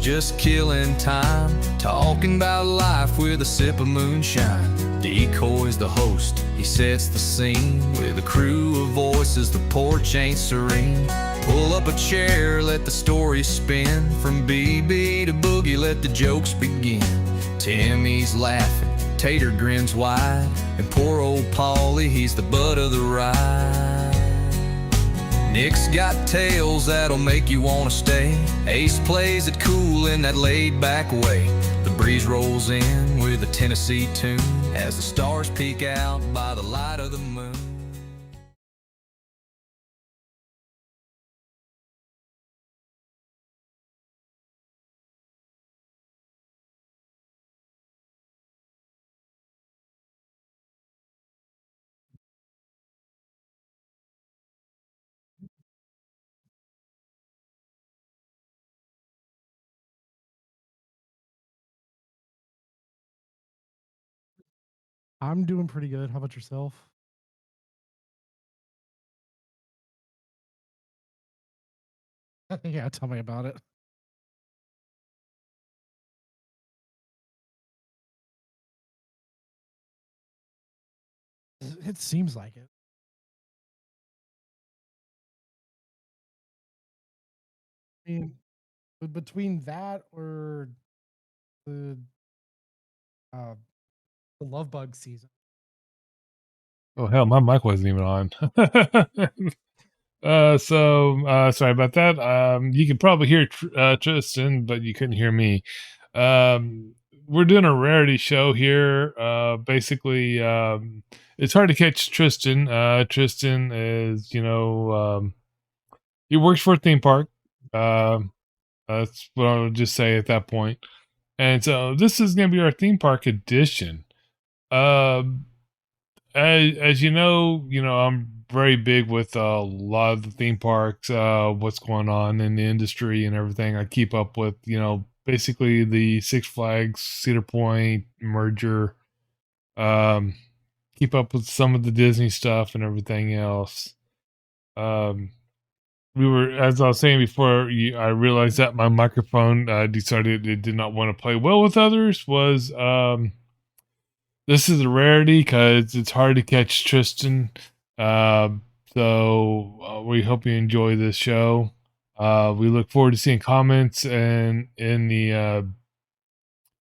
just killing time, talking about life with a sip of moonshine. Decoy's the host, he sets the scene with a crew of voices. The porch ain't serene. Pull up a chair, let the story spin. From BB to Boogie, let the jokes begin. Timmy's laughing, Tater grins wide, and poor old Paulie, he's the butt of the ride. Nick's got tales that'll make you wanna stay. Ace plays it cool in that laid-back way. The breeze rolls in with a Tennessee tune as the stars peek out by the light of the moon. I'm doing pretty good. How about yourself? Yeah, tell me about it. It seems like it. I mean, between that or the uh the love bug season. Oh hell, my mic wasn't even on. Sorry about that. You can probably hear Tristan, but you couldn't hear me. We're doing a rarity show here. Basically, it's hard to catch Tristan. Tristan is, he works for a theme park. That's what I'll just say at that point. And so this is going to be our theme park edition. Um, as I'm very big with a lot of the theme parks, what's going on in the industry and everything. I keep up with, basically the Six Flags, Cedar Point merger, um, keep up with some of the Disney stuff and everything else. Um, as I was saying before, I realized that my microphone decided it did not want to play well with others. This is a rarity because it's hard to catch Tristan. Uh, we hope you enjoy this show. We look forward to seeing comments and in the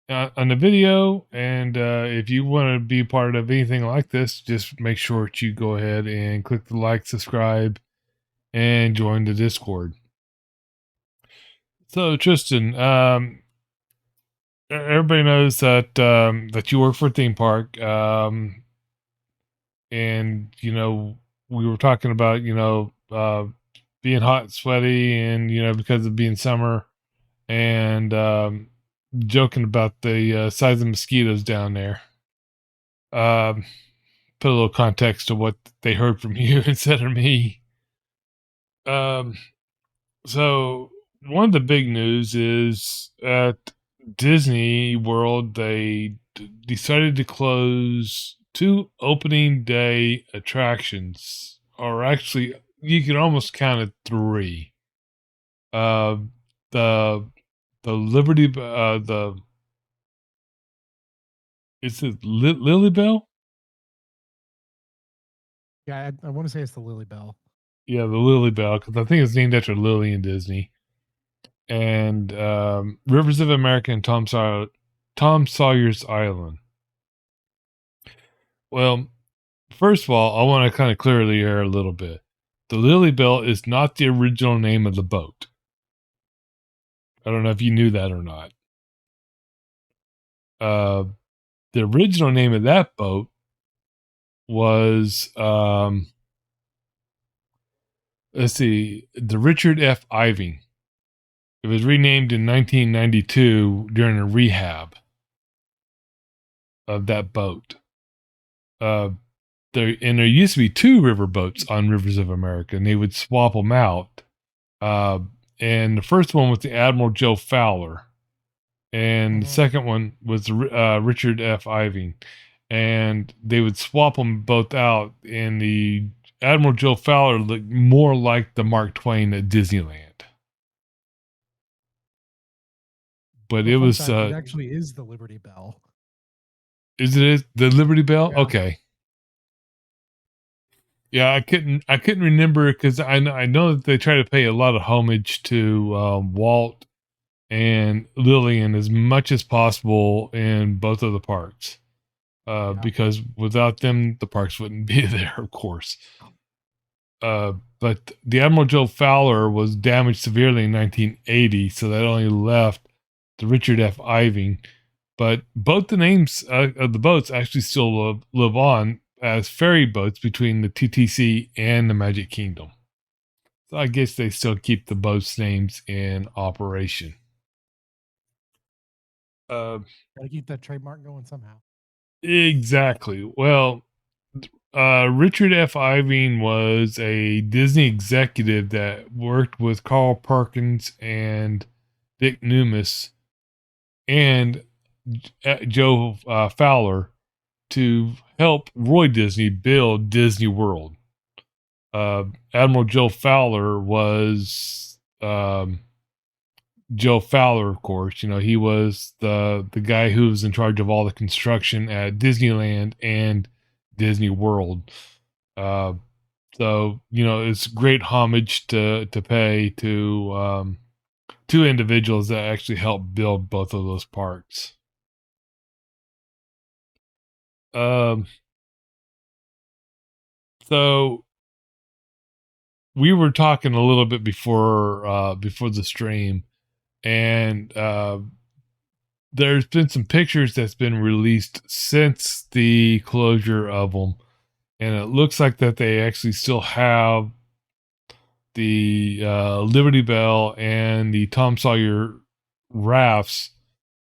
on the video. And if you want to be part of anything like this, just make sure that you go ahead and click the like, subscribe, and join the Discord. So Tristan, everybody knows that you work for a theme park, and we were talking about being hot and sweaty, and because of being summer, and joking about the size of mosquitoes down there. Um, Put a little context to what they heard from you instead of me. Um, so one of the big news is at Disney World, they decided to close two opening day attractions, or actually, you can almost count it three. Uh, the the Liberty, the is it Lily Bell? Yeah, I want to say it's the Lily Bell. Yeah, the Lily Bell, because I think it's named after Lily in Disney. And Rivers of America and Tom Sawyer's Island. Well, first of all, I want to kind of clear the air a little bit. The Lily Bell is not the original name of the boat. I don't know if you knew that or not. The original name of that boat was, let's see, the Richard F. Iving. It was renamed in 1992 during a rehab of that boat. There used to be two river boats on Rivers of America, and they would swap them out. And the first one was the Admiral Joe Fowler, and the second one was Richard F. Iving, and they would swap them both out. And the Admiral Joe Fowler looked more like the Mark Twain at Disneyland. but So it fun was fact, it actually is the Liberty Bell. is it the Liberty Bell? Yeah. Okay. Yeah, I couldn't remember because I know that they try to pay a lot of homage to Walt and Lillian as much as possible in both of the parks. Yeah. Because without them, the parks wouldn't be there, of course. But the Admiral Joe Fowler was damaged severely in 1980, so that only left the Richard F. Iving. But both the names of the boats actually still live on as ferry boats between the TTC and the Magic Kingdom. So I guess they still keep the boats' names in operation. Uh, Gotta keep that trademark going somehow. exactly. Well, Richard F. Iving was a Disney executive that worked with Carl Perkins and Dick Numis and Joe Fowler to help Roy Disney build Disney World. Admiral Joe Fowler was Joe Fowler, of course. You know, he was the guy who was in charge of all the construction at Disneyland and Disney World. Uh, so you know, it's great homage to pay to two individuals that actually helped build both of those parks. Um, so we were talking a little bit before the stream, and there's been some pictures that's been released since the closure of them, and it looks like that they actually still have the Liberty Bell and the Tom Sawyer rafts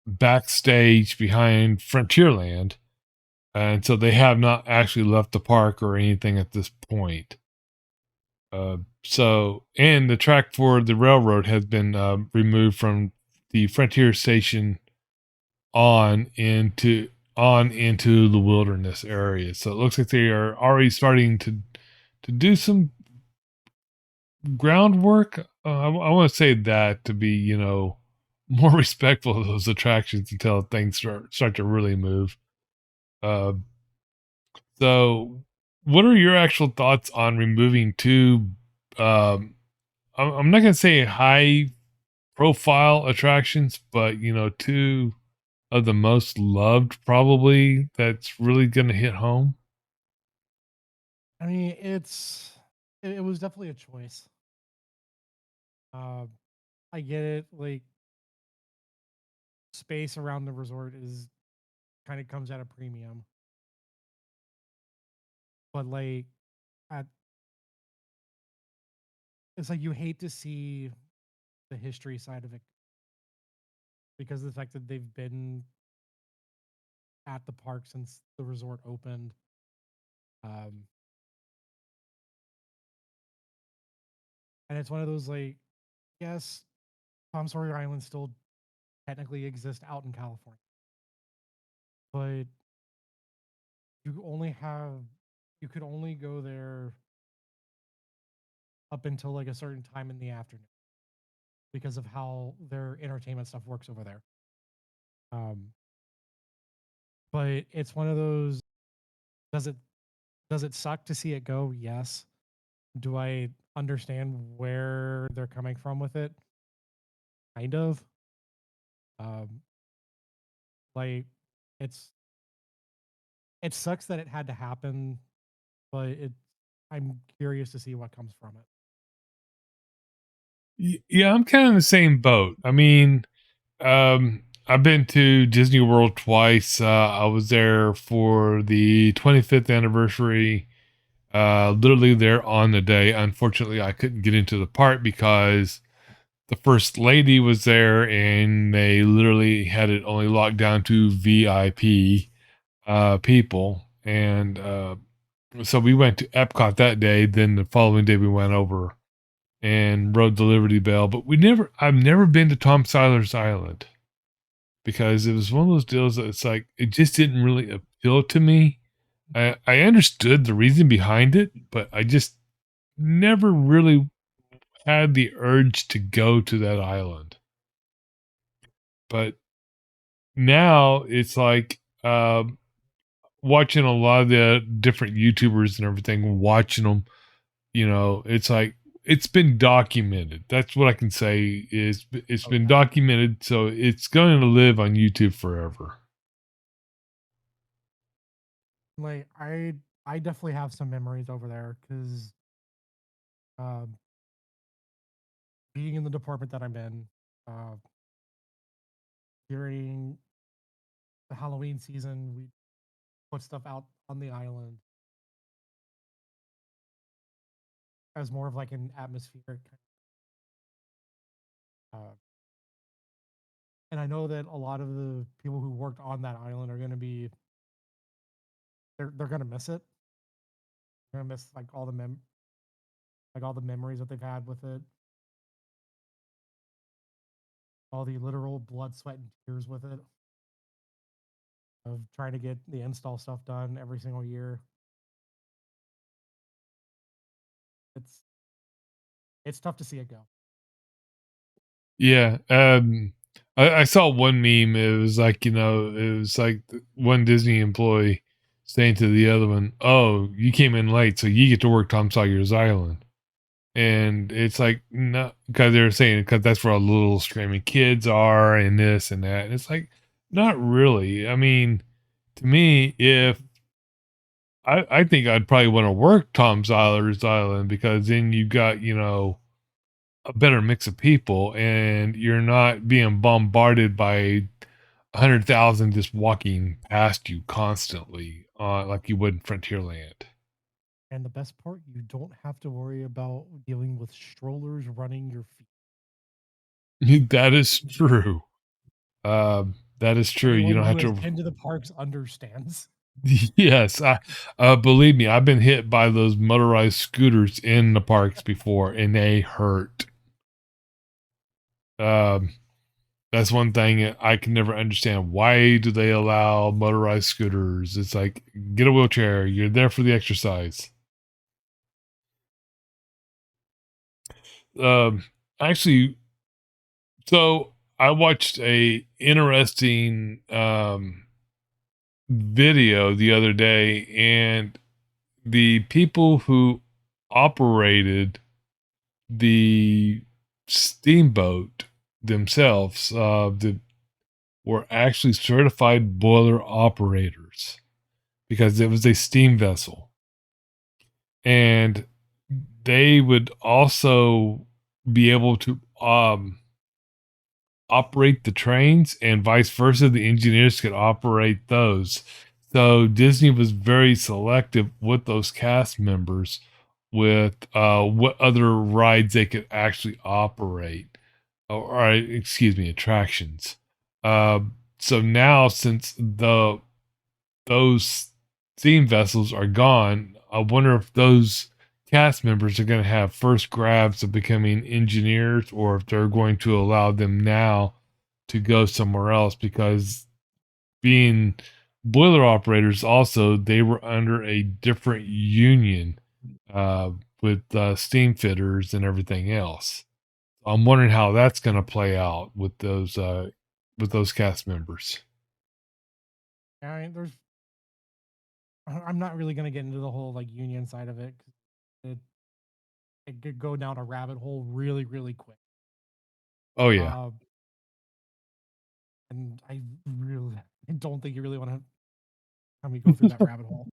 backstage behind Frontierland, and so they have not actually left the park or anything at this point. And the track for the railroad has been removed from the Frontier Station on into the wilderness area. So it looks like they are already starting to do some groundwork. I want to say that to be, you know, more respectful of those attractions until things start to really move. Uh, so, what are your actual thoughts on removing two? Um, I'm not gonna say high profile attractions, but you know, two of the most loved probably that's really gonna hit home. I mean, it was definitely a choice. Um, I get it. Like space around the resort is kind of comes at a premium, but like at it's like you hate to see the history side of it because of the fact that they've been at the park since the resort opened. Um, and it's one of those like, yes, Tom Sawyer Island still technically exists out in California, but you only have you could only go there up until like a certain time in the afternoon because of how their entertainment stuff works over there. Um, but it's one of those. Does it does it suck to see it go? Yes. Do I understand where they're coming from with it? Kind of. Um, like it's it sucks that it had to happen, but I'm curious to see what comes from it. Yeah, I'm kind of in the same boat. I mean, I've been to Disney World twice. I was there for the 25th anniversary. Literally there on the day. Unfortunately, I couldn't get into the park because the first lady was there, and they literally had it only locked down to VIP people. And so we went to Epcot that day. Then the following day, we went over and rode the Liberty Bell. But I've never been to Tom Sawyer's Island because it was one of those deals that it's like, it just didn't really appeal to me. I understood the reason behind it, but I just never really had the urge to go to that island. But now it's like watching a lot of the different YouTubers and everything, watching them, it's like it's been documented. That's what I can say is it's Oh been yeah. documented, so it's going to live on YouTube forever. Like I definitely have some memories over there because um, being in the department that I'm in uh, during the Halloween season, we put stuff out on the island as more of like an atmospheric. Uh, and I know that a lot of the people who worked on that island are going to be they're going to miss it. They're going to miss like all the memories that they've had with it, all the literal blood, sweat, and tears with it of trying to get the install stuff done every single year. It's it's tough to see it go. Yeah. I saw one meme. It was like, it was like one Disney employee saying to the other one, "Oh, you came in late, so you get to work Tom Sawyer's Island." And it's like, no, because they were saying, because that's where all the little screaming kids are and this and that. And it's like, not really. I mean, to me, if I think I'd probably want to work Tom Sawyer's Island because then you got, a better mix of people and you're not being bombarded by 100,000 just walking past you constantly, like you would in Frontierland. And the best part, you don't have to worry about dealing with strollers running your feet. That is true. That is true. You Anyone don't who have has to. been to the parks understands. Yes, believe me, I've been hit by those motorized scooters in the parks before, and they hurt. Um, that's one thing I can never understand. Why do they allow motorized scooters? It's like, get a wheelchair. You're there for the exercise. Um, actually, so I watched a interesting video the other day, and the people who operated the steamboat themselves, were actually certified boiler operators because it was a steam vessel, and they would also be able to operate the trains, and vice versa. The engineers could operate those. So Disney was very selective with those cast members with what other rides they could actually operate, or excuse me, attractions. Uh, so now, since those steam vessels are gone, I wonder if those cast members are going to have first grabs of becoming engineers, or if they're going to allow them now to go somewhere else, because being boiler operators also, they were under a different union uh, with steam fitters and everything else. I'm wondering how that's going to play out with those cast members. I mean, I'm not really gonna get into the whole like union side of it. 'Cause it it could go down a rabbit hole really, really quick. Oh yeah. Um, and I don't think you really want to have me go through that rabbit hole.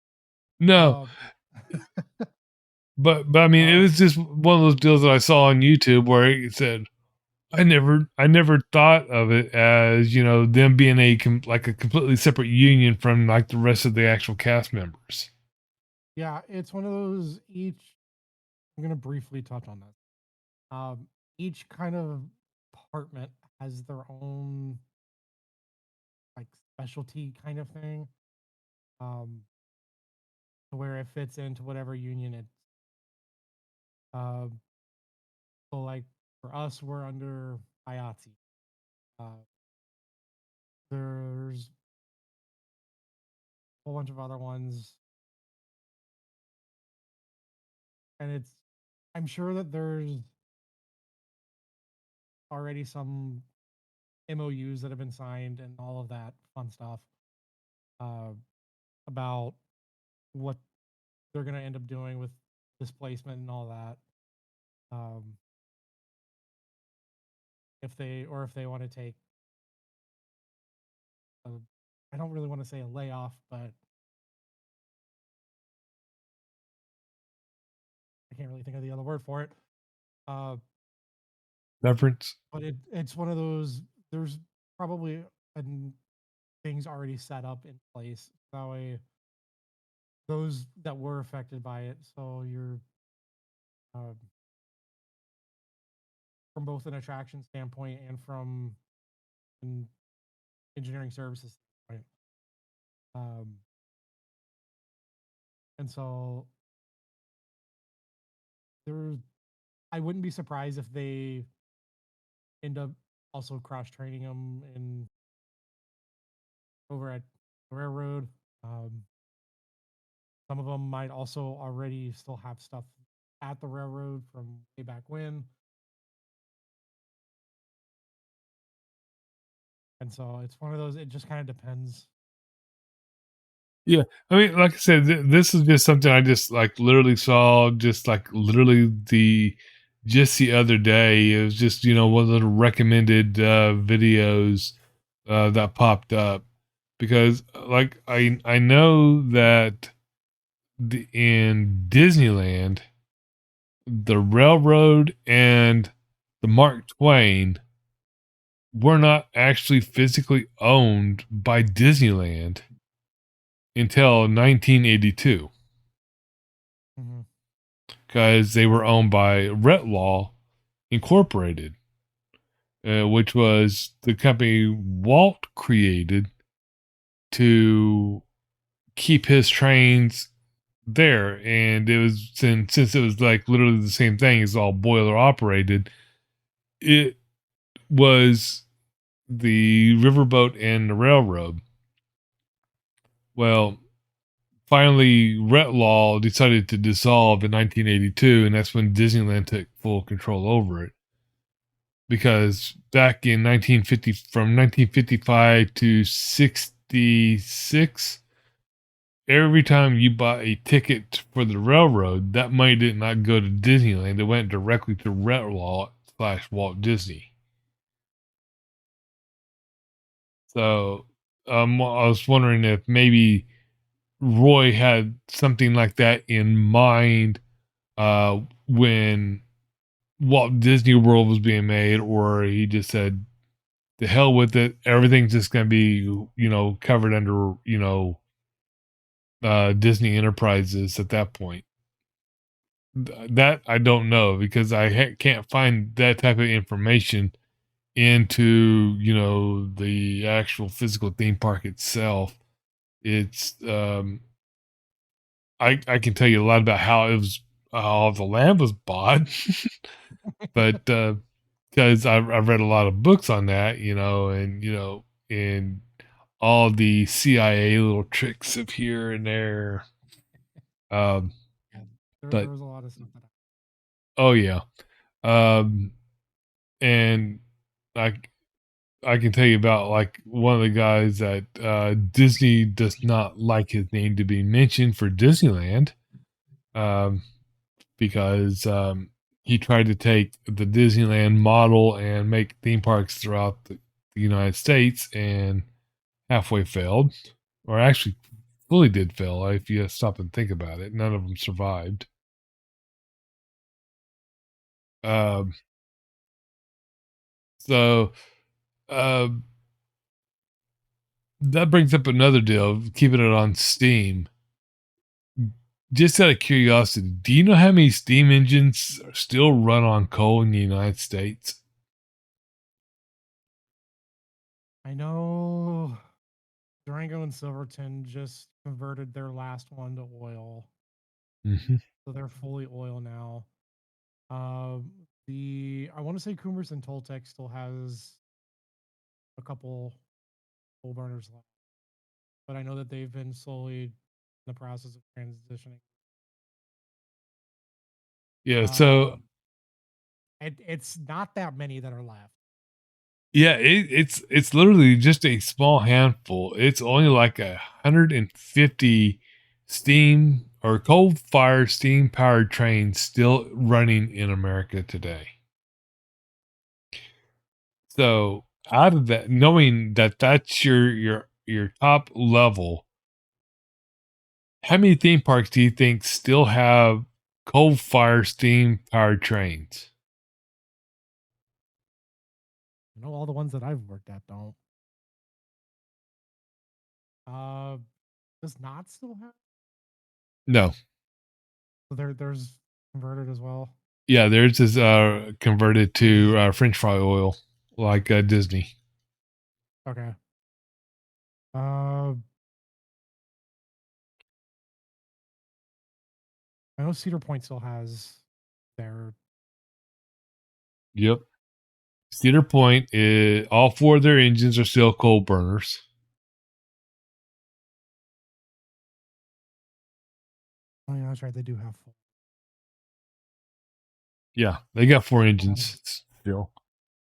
No, Um, but I mean, it uh, was just one of those deals that I saw on YouTube where it said, I never thought of it as, them being like a completely separate union from like the rest of the actual cast members. yeah, it's one of those each. I'm gonna briefly touch on this. Each kind of department has their own like specialty kind of thing. Um, to where it fits into whatever union it's. Um, so like for us, we're under IATSE. Uh, there's a whole bunch of other ones, and it's. I'm sure that there's already some MOUs that have been signed and all of that fun stuff uh, about what they're going to end up doing with displacement and all that. Um, if they want to take, a, I don't really want to say a layoff, but I can't really think of the other word for it. Uh, Reference. but it's one of those. There's probably things already set up in place that way those that were affected by it. So you're uh, from both an attraction standpoint and from an engineering services standpoint. Um, and so there, I wouldn't be surprised if they end up also cross training them in over at the railroad. Um, some of them might also already still have stuff at the railroad from way back when. And so it's one of those, it just kind of depends. Yeah, I mean, like I said, this is just something I just like literally saw, just like literally just the other day. It was just one of the recommended videos that popped up because like I know that in Disneyland, the railroad and the Mark Twain were not actually physically owned by Disneyland until 1982 Mm-hmm. because they were owned by Retlaw Incorporated, which was the company Walt created to keep his trains there. And it was since it was like literally the same thing, it's all boiler operated. It was the riverboat and the railroad. Well, finally, Retlaw decided to dissolve in 1982, and that's when Disneyland took full control over it. Because back in 1950, from 1955 to 66, every time you bought a ticket for the railroad, that money did not go to Disneyland. It went directly to Retlaw / Walt Disney. So I was wondering if maybe Roy had something like that in mind when Walt Disney World was being made, or he just said, "The hell with it! Everything's just going to be, covered under, Disney Enterprises at that point." That I don't know because I can't find that type of information into, the actual physical theme park itself. It's I can tell you a lot about how the land was bought, but because I've read a lot of books on that, and all the CIA little tricks of here and there. Um, Yeah, there but was a lot of stuff that oh yeah, um, and I I can tell you about like one of the guys that Disney does not like his name to be mentioned for Disneyland. Um, because he tried to take the Disneyland model and make theme parks throughout the United States and halfway failed, or actually fully did fail if you stop and think about it. None of them survived. Um, so um, that brings up another deal, keeping it on Steam. Just out of curiosity, do you know how many steam engines still run on coal in the United States? I know Durango and Silverton just converted their last one to oil, Mm-hmm. so they're fully oil now. The I want to say Coomers and Toltec still has a couple coal burners left, but I know that they've been slowly in the process of transitioning. Yeah, so Um, it's not that many that are left. Yeah, it's literally just a small handful. It's only like 150 steam or coal fire steam powered trains still running in America today. So out of that, knowing that that's your top level, how many theme parks do you think still have coal fire steam powered trains? You know, all the ones that I've worked at don't. Uh, does not still have? No. So there's converted as well. Yeah, theirs is converted to French fry oil, like Disney. Okay. Uh, I know Cedar Point still has their. Yep. Cedar Point is all four of their engines are still coal burners. Oh yeah, that's right. They do have full. Yeah, they got four engines still.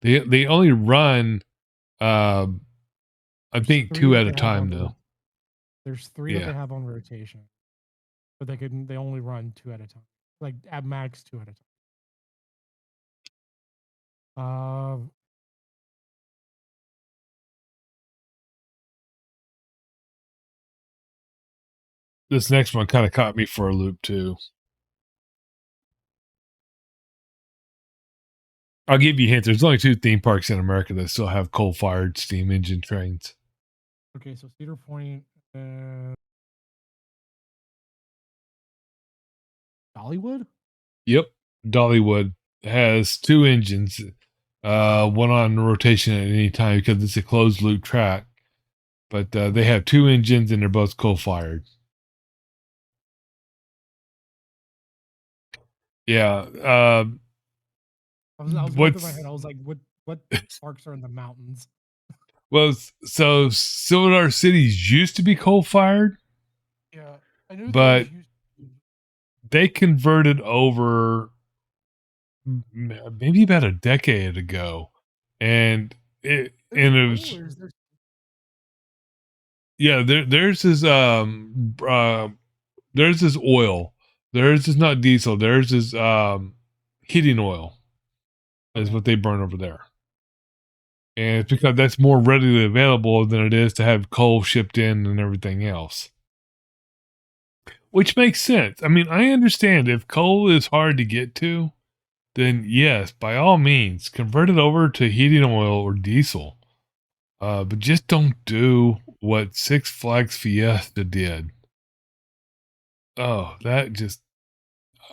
They only run I There's think three two that at a they have time on though. There's three that Yeah. they have on rotation, but they only run two at a time, like at max two at a time. This next one kind of caught me for a loop too. I'll give you a hint. There's only two theme parks in America that still have coal-fired steam engine trains. Okay, so Cedar Point and Dollywood. Yep. Dollywood has two engines, one on rotation at any time because it's a closed loop track. But they have two engines and they're both coal-fired. Yeah. I was going through my head. What's I was like, what parks are in the mountains? well, so Silver cities used to be coal-fired, Yeah, I knew those but used to be. they converted over maybe about a decade ago, and There's it coal, was or is there? yeah. There's this there's this oil. Theirs is not diesel. Theirs is heating oil is Okay, what they burn over there. And it's because that's more readily available than it is to have coal shipped in and everything else. Which makes sense. I mean, I understand if coal is hard to get to, then yes, by all means, convert it over to heating oil or diesel. But just don't do what Six Flags Fiesta did. Oh, that just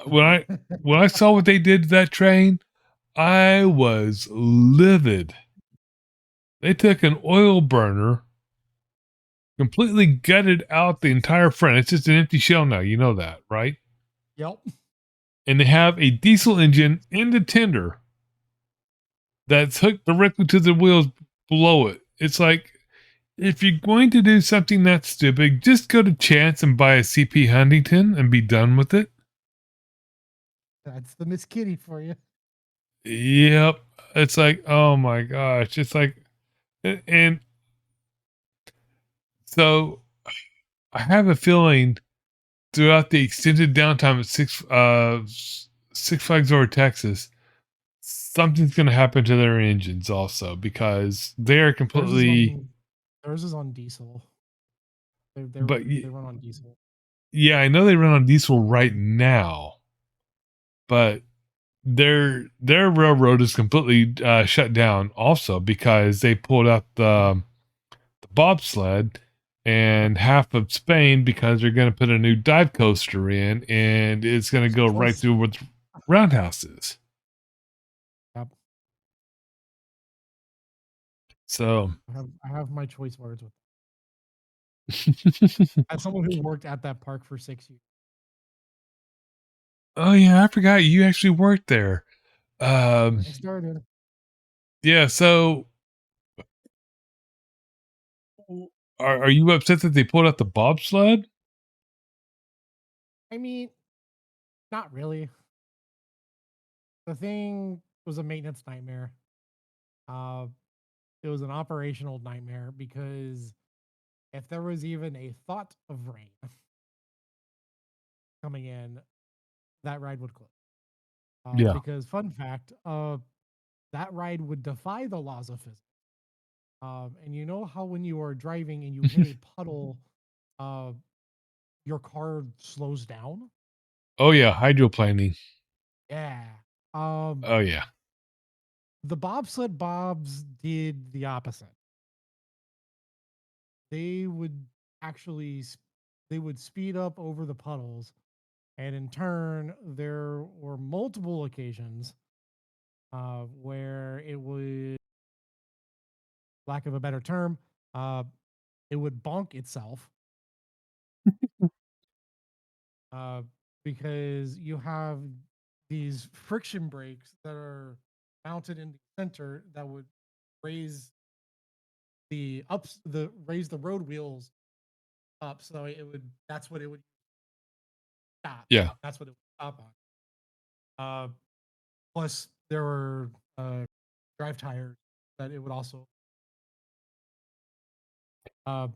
when I saw what they did to that train, I was livid. They took an oil burner, completely gutted out the entire front. It's just an empty shell now. You know that, right? yep. And they have a diesel engine in the tender that's hooked directly to the wheels below it. It's like, if you're going to do something that stupid, just go to Chance and buy a CP Huntington and be done with it. That's the Miss Kitty for you. Yep. It's like, oh my gosh. It's like, and so I have a feeling throughout the extended downtime at Six Flags over Texas, something's going to happen to their engines also because they are Theirs is completely. on. Theirs is on diesel. But They run on diesel. yeah, I know they run on diesel right now, but their railroad is completely shut down also because they pulled out the bobsled and half of Spain because they're going to put a new dive coaster in and it's going to go right Close. through what Roundhouse is. Yep. So, I have my choice words with. As someone who worked at that park for 6 years. oh yeah, I forgot you actually worked there. When I started. Yeah. So, are you upset that they pulled out the bobsled? I mean, not really. The thing was a maintenance nightmare. Uh, it was an operational nightmare because if there was even a thought of rain coming in, that ride would close. Yeah. Because fun fact, that ride would defy the laws of physics. And you know how when you are driving and you hit a puddle, uh, your car slows down? Oh yeah, hydroplaning. Yeah. Um, Oh yeah. the bobsled bobs did the opposite. They would actually they would speed up over the puddles, and in turn, there were multiple occasions where it would, lack of a better term, uh, it would bonk itself uh, because you have these friction brakes that are mounted in the center that would raise raise the road wheels up, so it would that's what it would stop. Yeah. That's what it would stop on. Plus, there were drive tires that it would also. Uh,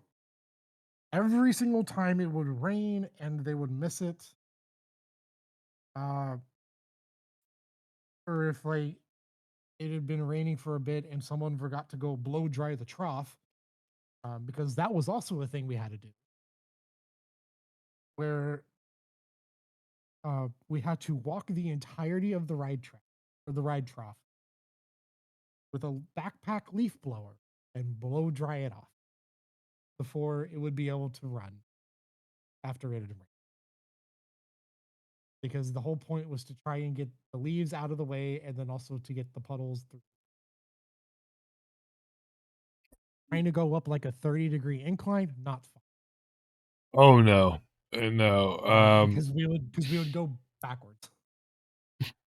every single time it would rain and they would miss it, uh, or if like it had been raining for a bit and someone forgot to go blow dry the trough, because that was also a thing we had to do, where we had to walk the entirety of the ride track or the ride trough with a backpack leaf blower and blow dry it off before it would be able to run after it had rained. Because the whole point was to try and get the leaves out of the way and then also to get the puddles through. Trying to go up like a 30-degree incline, not fun. Oh no. No. Because we would go backwards.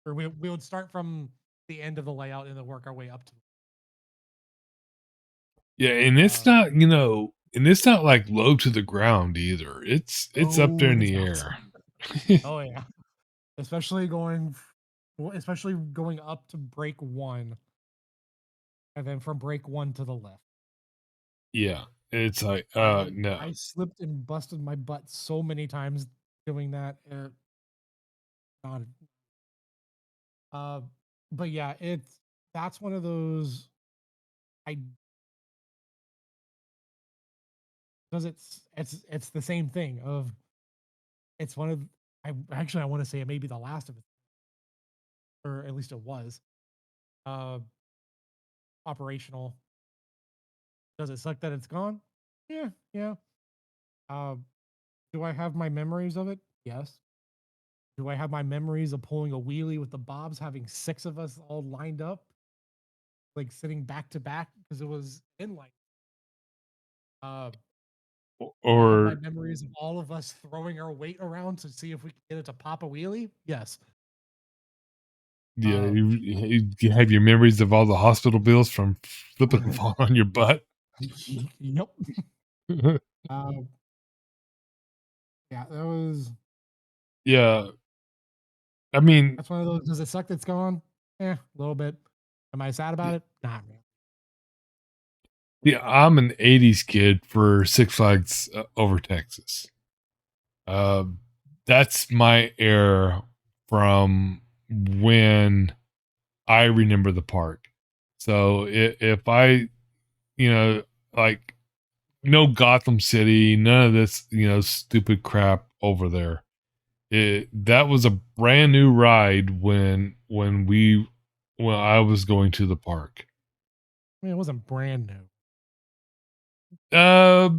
Or we would start from the end of the layout and then work our way up to Yeah, and it's um not, and it's not like low to the ground either. It's up there oh, in it is the not. air. Oh yeah. Especially going up to break one and then from break one to the left. Yeah. It's like no. I slipped and busted my butt so many times doing that. God. Uh, but yeah, that's one of those. I because it's the same thing of it's one of I want to say it may be the last of it, or at least it was uh operational. Does it suck that it's gone? Yeah, yeah. Uh, do I have my memories of it? Yes. Do I have my memories of pulling a wheelie with the bobs, having six of us all lined up, like sitting back to back because it was inline? Uh, do I have my Or memories of all of us throwing our weight around to see if we can get it to pop a wheelie? Yes. yeah, Uh, you have your memories of all the hospital bills from flipping and falling on your butt. yep. Uh, yeah, Yeah. I mean, that's one of those. Does it suck that's gone? Yeah, a little bit. Am I sad about it? Not really. yeah, I'm an 80s kid for Six Flags over Texas. Um, that's my era from when I remember the park. So if I, you know, like no Gotham City, none of this, stupid crap over there. That was a brand new ride when I was going to the park. I mean, it wasn't brand new. Uh,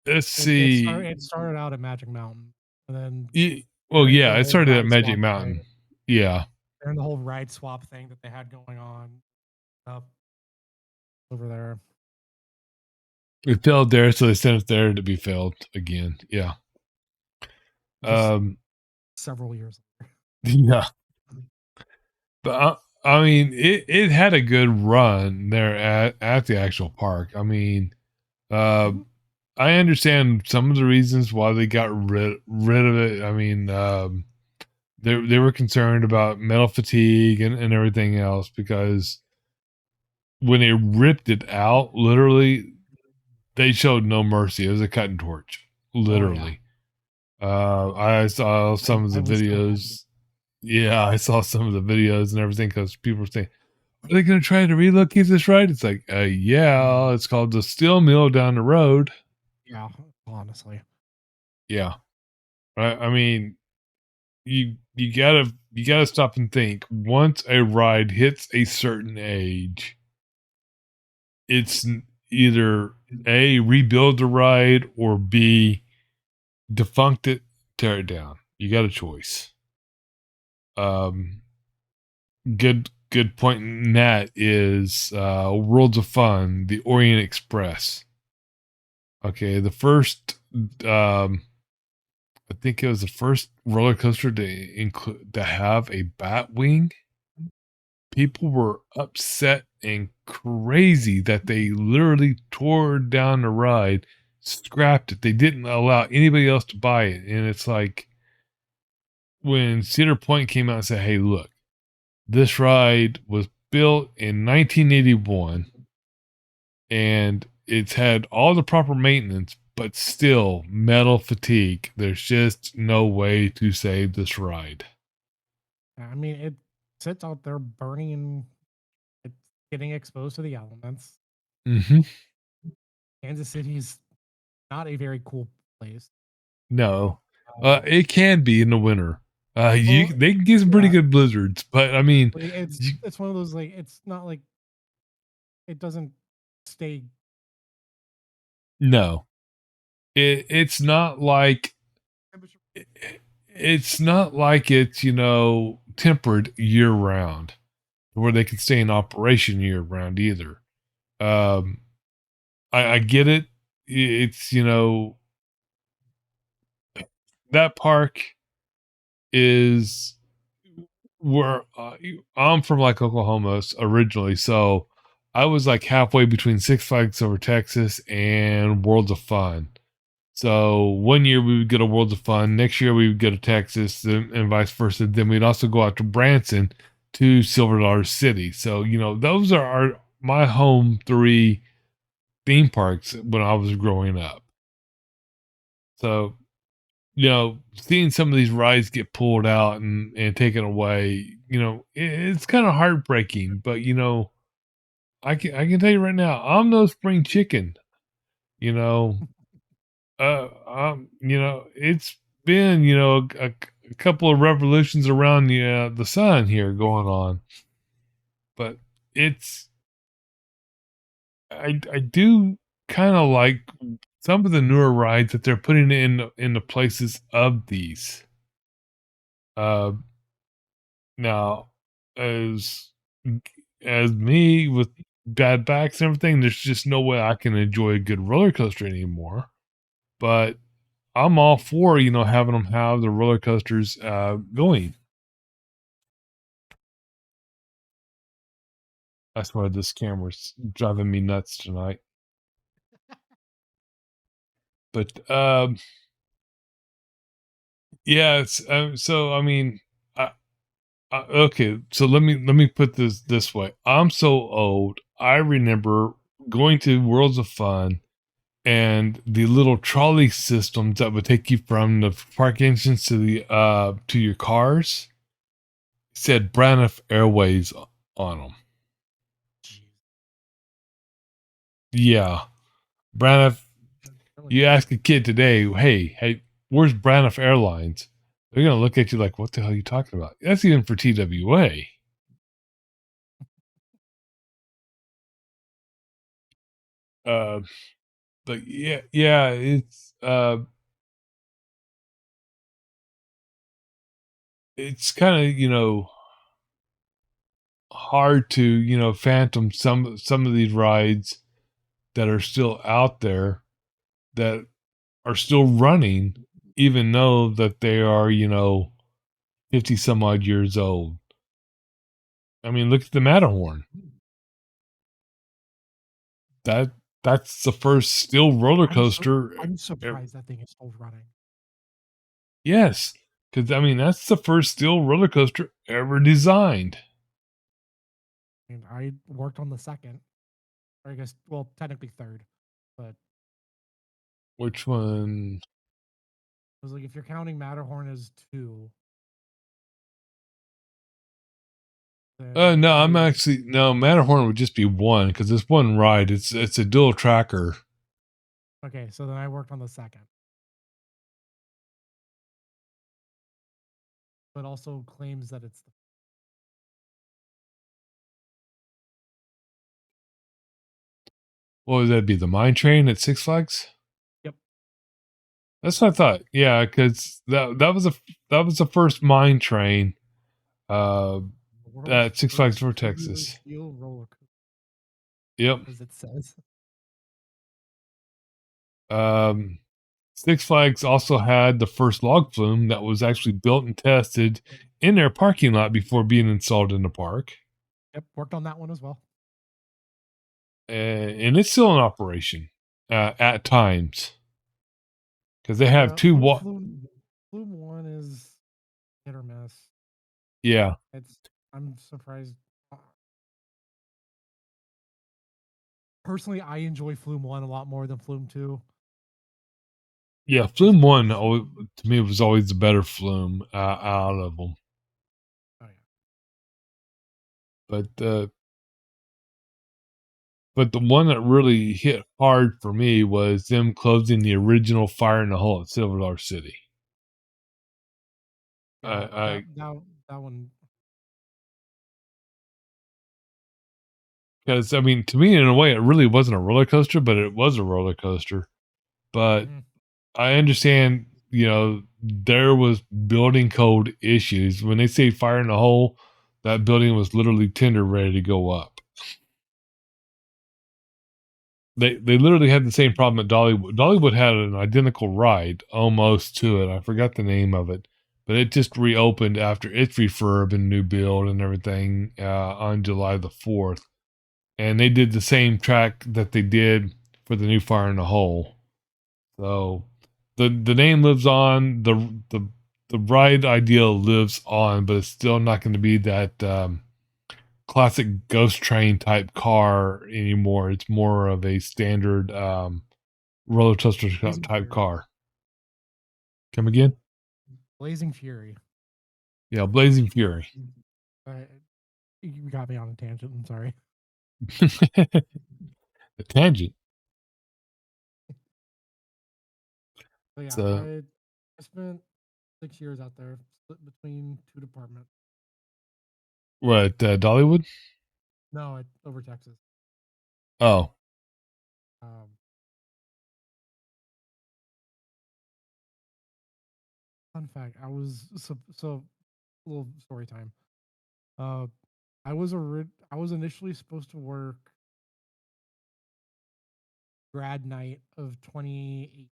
let's It started. see. It started out at Magic Mountain, and then Well, during the yeah, it whole started at ride Magic swap thing, Mountain. Yeah, during the whole ride swap thing that they had going on up over there. it failed there, so they sent it there to be failed again. Yeah. Just Um. several years Yeah. But I mean, it had a good run there at the actual park. I mean, uh, later. I understand some of the reasons why they got rid of it. I mean, they were concerned about metal fatigue and everything else because when they ripped it out, literally, they showed no mercy. It was a cutting torch, Oh yeah, literally. I saw some of I the was so happy. videos. Yeah, I saw some of the videos and everything because people were saying, "Are they going to try to relocate this ride?" It's like, yeah, Mm, it's called the Steel Mill down the road. yeah, honestly. Yeah, I mean, you gotta stop and think. Once a ride hits a certain age, it's either A, rebuild the ride, or B, defunct it, tear it down. You got a choice. Um, good point in that is Worlds of Fun, the Orient Express. Okay, the first, I think it was the first roller coaster to have a bat wing. People were upset and crazy that they literally tore down the ride, scrapped it. They didn't allow anybody else to buy it. And it's like when Cedar Point came out and said, "Hey, look, this ride was built in 1981 and it's had all the proper maintenance, but still metal fatigue. There's just no way to save this ride." I mean, it sits out there burning and it's getting exposed to the elements. Hmm. Kansas City is not a very cool place. No, Um, it can be in the winter. well, They can get some pretty yeah, good blizzards, but I mean, like, you, it's one of those like it's not like it doesn't stay. no, it's not like it, it's not like it's tempered year round, where they can stay in operation year round either. Um, I get it. It's that park is where I'm from, like Oklahoma originally, so I was like halfway between Six Flags Over Texas and Worlds of Fun. So one year we would go to Worlds of Fun, next year we would go to Texas, and vice versa. Then we'd also go out to Branson to Silver Dollar City. So those are my home three theme parks when I was growing up. So seeing some of these rides get pulled out and taken away, it's kind of heartbreaking. But I can tell you right now, I'm no spring chicken. You know, it's been a couple of revolutions around the sun here going on, but it's I do kind of like some of the newer rides that they're putting in the places of these. Uh, Now, as as me with bad backs and everything, there's just no way I can enjoy a good roller coaster anymore. But I'm all for having them have the roller coasters going. That's why this camera's driving me nuts tonight. But yeah, it's so I mean, okay. So let me put this way. I'm so old. I remember going to Worlds of Fun and the little trolley systems that would take you from the park entrance to your cars said Braniff Airways on them. Jeez, Yeah, Braniff. really? You ask a kid today, hey, where's Braniff Airlines? They're gonna look at you like, what the hell are you talking about? That's even for TWA. Uh, but yeah, it's kind of hard to phantom some of these rides that are still out there that are still running, even though that they are 50 some odd years old. I mean, look at the Matterhorn. That that's the first still roller coaster. I'm ev- surprised that thing is still running. Yes, because I mean that's the first still roller coaster ever designed. I mean, I worked on the second. or I guess, well, technically third, but it Which one? was like if you're counting Matterhorn as two, then No, I'm Dollywood. actually no. Matterhorn would just be one because it's one ride. It's a dual tracker. Okay, so then I worked on the second, but also claims that it's the, What would that be? The mine train at Six Flags? yep, That's what I thought. Yeah, because that was the first mine train. Uh, the world's at Six Flags first for tubular Texas. steel roller coaster, Yep. as it says. Um, Six Flags also had the first log flume that was actually built and tested in their parking lot before being installed in the park, Yep, worked on that one as well. and it's still in operation at times because they have Yeah, two. Flume one is hit or miss. Yeah, It's I'm surprised. Personally, I enjoy Flume one a lot more than Flume two. yeah. Just Flume one because. to me was always the better flume out of them, Oh yeah. but but the one that really hit hard for me was them closing the original Fire in the Hole at Silver Dollar City. Yeah, I that one. Because I mean, to me, in a way, it really wasn't a roller coaster, but it was a roller coaster. But Mhm. I understand, there was building code issues. When they say fire in the hole, that building was literally tender ready to go up. They literally had the same problem at Dollywood. Dollywood had an identical ride almost to it. I forgot the name of it, but it just reopened after its refurb and new build and everything on July the 4th. And they did the same track that they did for the new Fire in the Hole. So the name lives on, the ride idea lives on, but it's still not going to be that classic ghost train type car anymore. It's more of a standard roller coaster Blazing type Fury. car. Come again? Blazing Fury. Yeah, Blazing Fury. Uh, you got me on a tangent. I'm sorry. A tangent. But yeah, So I spent 6 years out there, split between two departments. what? Dollywood? No, over Texas. Oh, Um, Fun fact: so a little story time. Uh, I was initially supposed to work grad night of 20.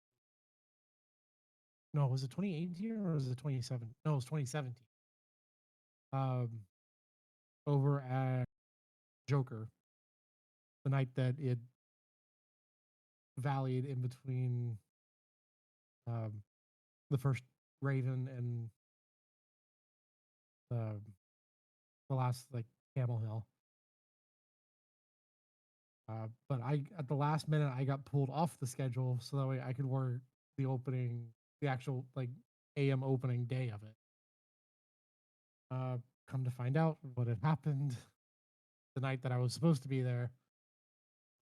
No, was it 2018 or was it 27? No, it was 2017. Um, Over at Joker, the night that it valleyed in between um, the first Raven and uh, the last like Camel Hill. But I at the last minute I got pulled off the schedule so that way I could work the actual like AM opening day of it. Come to find out what had happened the night that I was supposed to be there.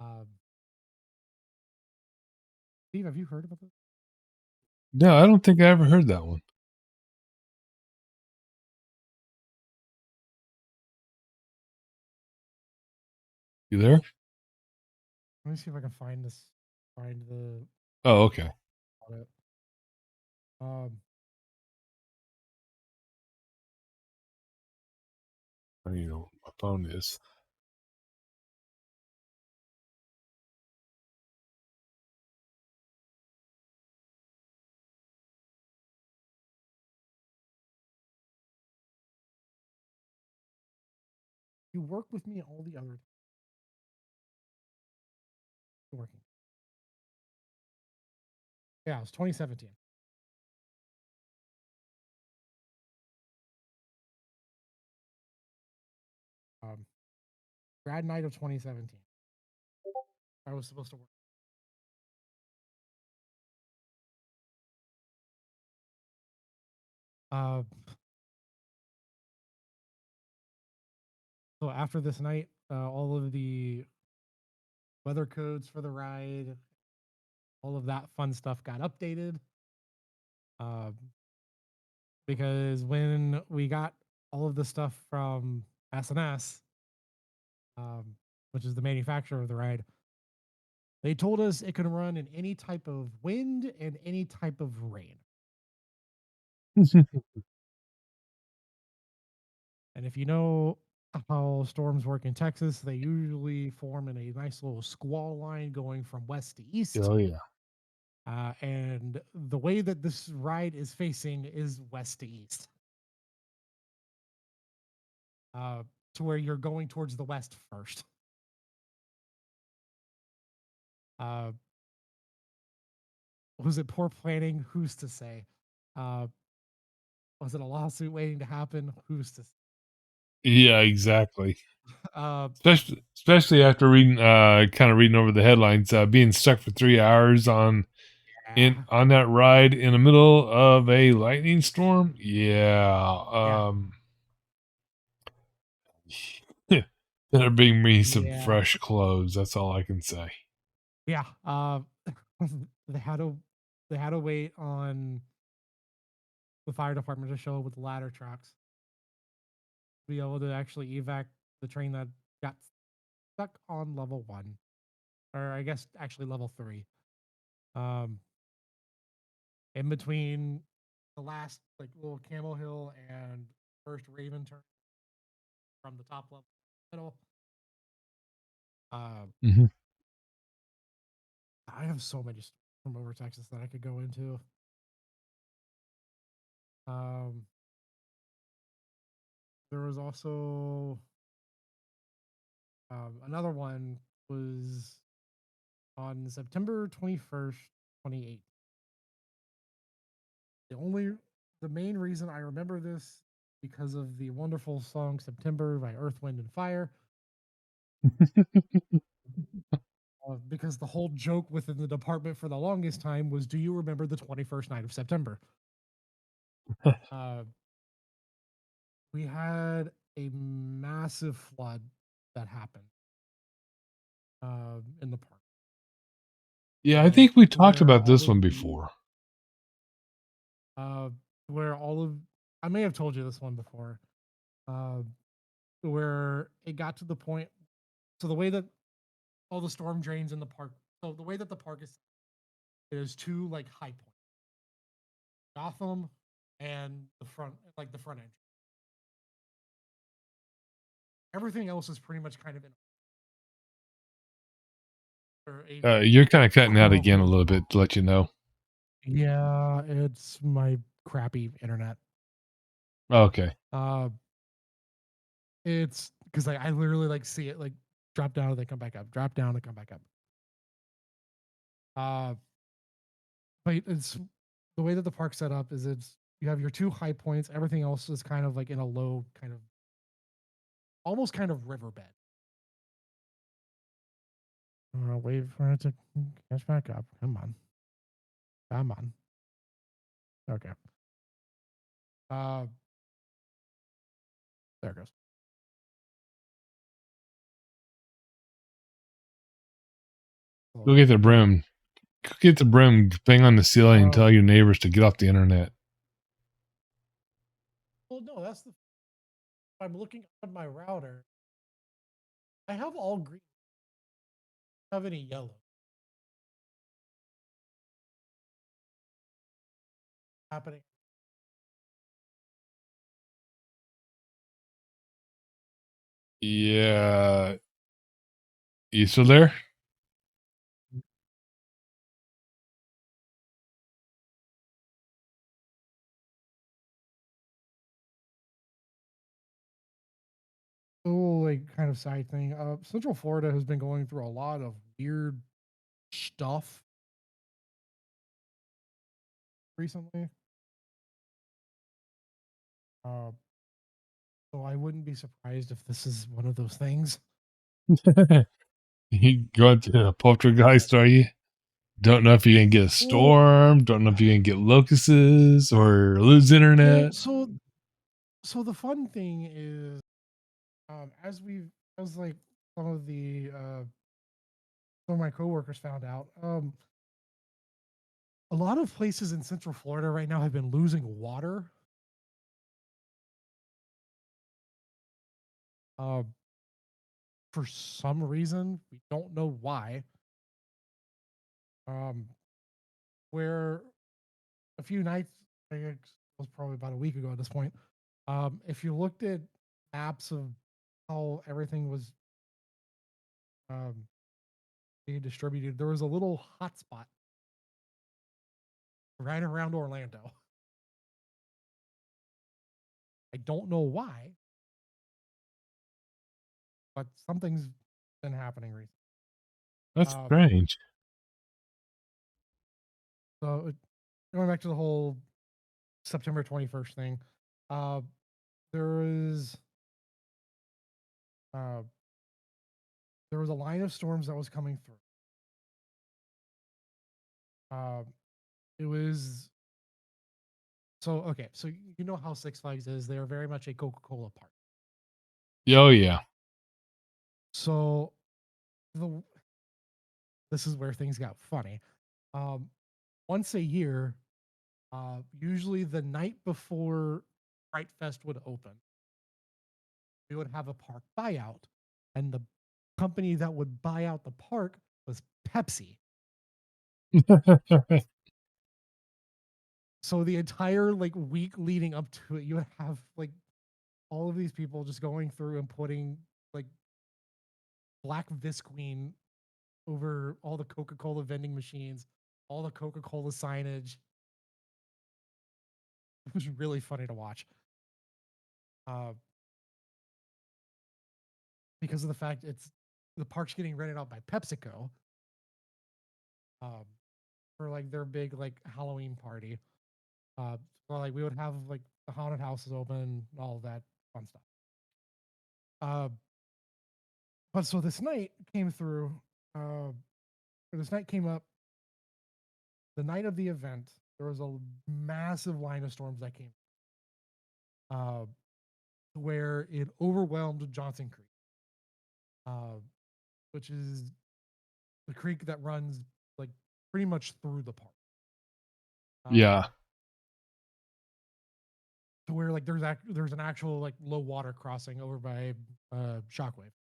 Um, Steve, have you heard about this? no, I don't think I ever heard that one. You there? Let me see if I can find the Oh, okay. audit. Um, I don't even know what my phone is. you work with me all the other working. Yeah, it was 2017. Um, Grad night of 2017. I was supposed to work. Uh, so after this night, all of the weather codes for the ride, all of that fun stuff got updated. Um, because when we got all of the stuff from SNS, um, which is the manufacturer of the ride, they told us it can run in any type of wind and any type of rain. And if you know how storms work in Texas, they usually form in a nice little squall line going from west to east. Oh yeah. And the way that this ride is facing is west to east, uh, to where you're going towards the west first. Uh, was it poor planning? Who's to say? Uh, was it a lawsuit waiting to happen? Who's to say? Yeah, exactly. Uh, Especially after reading kind of reading over the headlines, being stuck for 3 hours yeah, on that ride in the middle of a lightning storm. Yeah. yeah, Better bring me some yeah, fresh clothes. That's all I can say. yeah. They had to they had to wait on the fire department to show up with the ladder trucks to be able to actually evac the train that got stuck on level 1, or I guess actually level 3. Um, in between the last like little Camel Hill and first Raven turn from the top level middle. Uh, Hmm. I have so many from over Texas that I could go into. Um, there was also another one was on September 21st, 2008. The only the main reason I remember this because of the wonderful song September by Earth, Wind and Fire. Because the whole joke within the department for the longest time was, do you remember the 21st night of September? Uh, we had a massive flood that happened in the park. Yeah, I think we talked Where about all this of one the before. uh, where all of I may have told you this one before. Uh, where it got to the point. So the way that all the storm drains in the park. So the way that the park is, there's two like high points, Gotham and the front, like the front end. Everything else is pretty much kind of in or a You're kind of cutting out again a horrible. little bit to let you know. Yeah, it's my crappy internet. Okay. Uh, it's because I literally like see it like drop down and then come back up, drop down and come back up. Uh, but it's the way that the park's set up is it's you have your two high points. Everything else is kind of like in a low kind of almost kind of riverbed. Wait for it to catch back up. Come on. Come on. Okay. Uh, there it goes. Go Well, get the yeah. broom. Go get the broom, bang on the ceiling, and Uh, tell your neighbors to get off the internet. well, no, that's the. I'm looking at my router. I have all green. I don't have any yellow happening. Yeah. You still there? Oh, like kind of side thing. Central Florida has been going through a lot of weird stuff recently. Uh, so I wouldn't be surprised if this is one of those things. You going to a poltergeist, are you? Don't know if you're gonna get a Well, storm. Don't know if you're gonna get locusts or lose well, internet. so the fun thing is, as like some of the some of my coworkers found out, a lot of places in Central Florida right now have been losing water. Uh, for some reason, we don't know why. Um, where a few nights, I guess it was probably about a week ago at this point. If you looked at maps of how everything was um, being distributed, there was a little hotspot right around Orlando. I don't know why, but something's been happening recently. That's Um, strange. so going back to the whole September 21st thing, uh, there is uh, there was a line of storms that was coming through. Uh, it was so okay. So you know how Six Flags is. They are very much a Coca-Cola park. Oh yeah. So the this is where things got funny. Um, once a year, usually the night before Fright Fest would open, we would have a park buyout, and the company that would buy out the park was Pepsi. So the entire like week leading up to it, you would have like all of these people just going through and putting like black Visqueen over all the Coca-Cola vending machines, all the Coca-Cola signage. It was really funny to watch. Uh, because of the fact it's the park's getting rented out by PepsiCo um, for like their big like Halloween party. So like we would have like the haunted houses open and all of that fun stuff. Uh, but so this night came through. Or this night came up. The night of the event, there was a massive line of storms that came, uh, where it overwhelmed Johnson Creek, uh, which is the creek that runs like pretty much through the park. Yeah. To where like there's an actual like low water crossing over by Shockwave,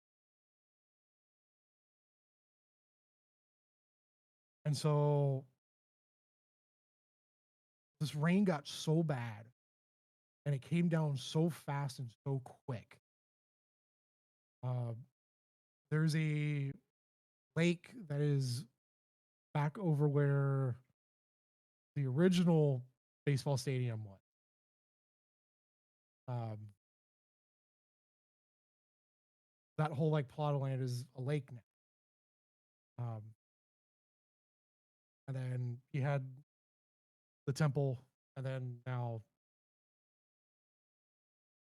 and so this rain got so bad, and it came down so fast and so quick. Uh, there's a lake that is back over where the original baseball stadium was. Um, that whole like plot of land is a lake now. Um, and then you had the temple, and then now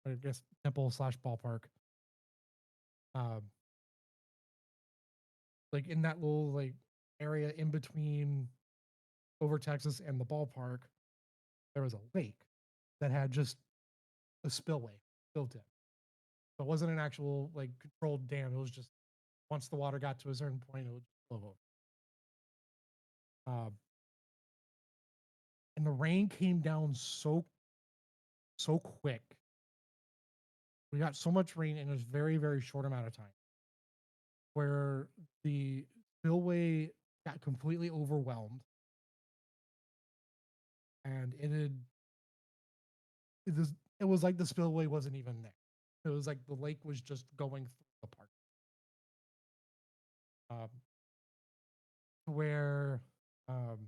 I guess temple slash ballpark. Um, like in that little like area in between over Texas and the ballpark, there was a lake that had just a spillway built in. So it wasn't an actual like controlled dam. It was just once the water got to a certain point, it would flow over. And the rain came down so quick. We got so much rain in a very short amount of time, where the spillway got completely overwhelmed, and it was it was like the spillway wasn't even there. It was like the lake was just going through the park. Um, where um,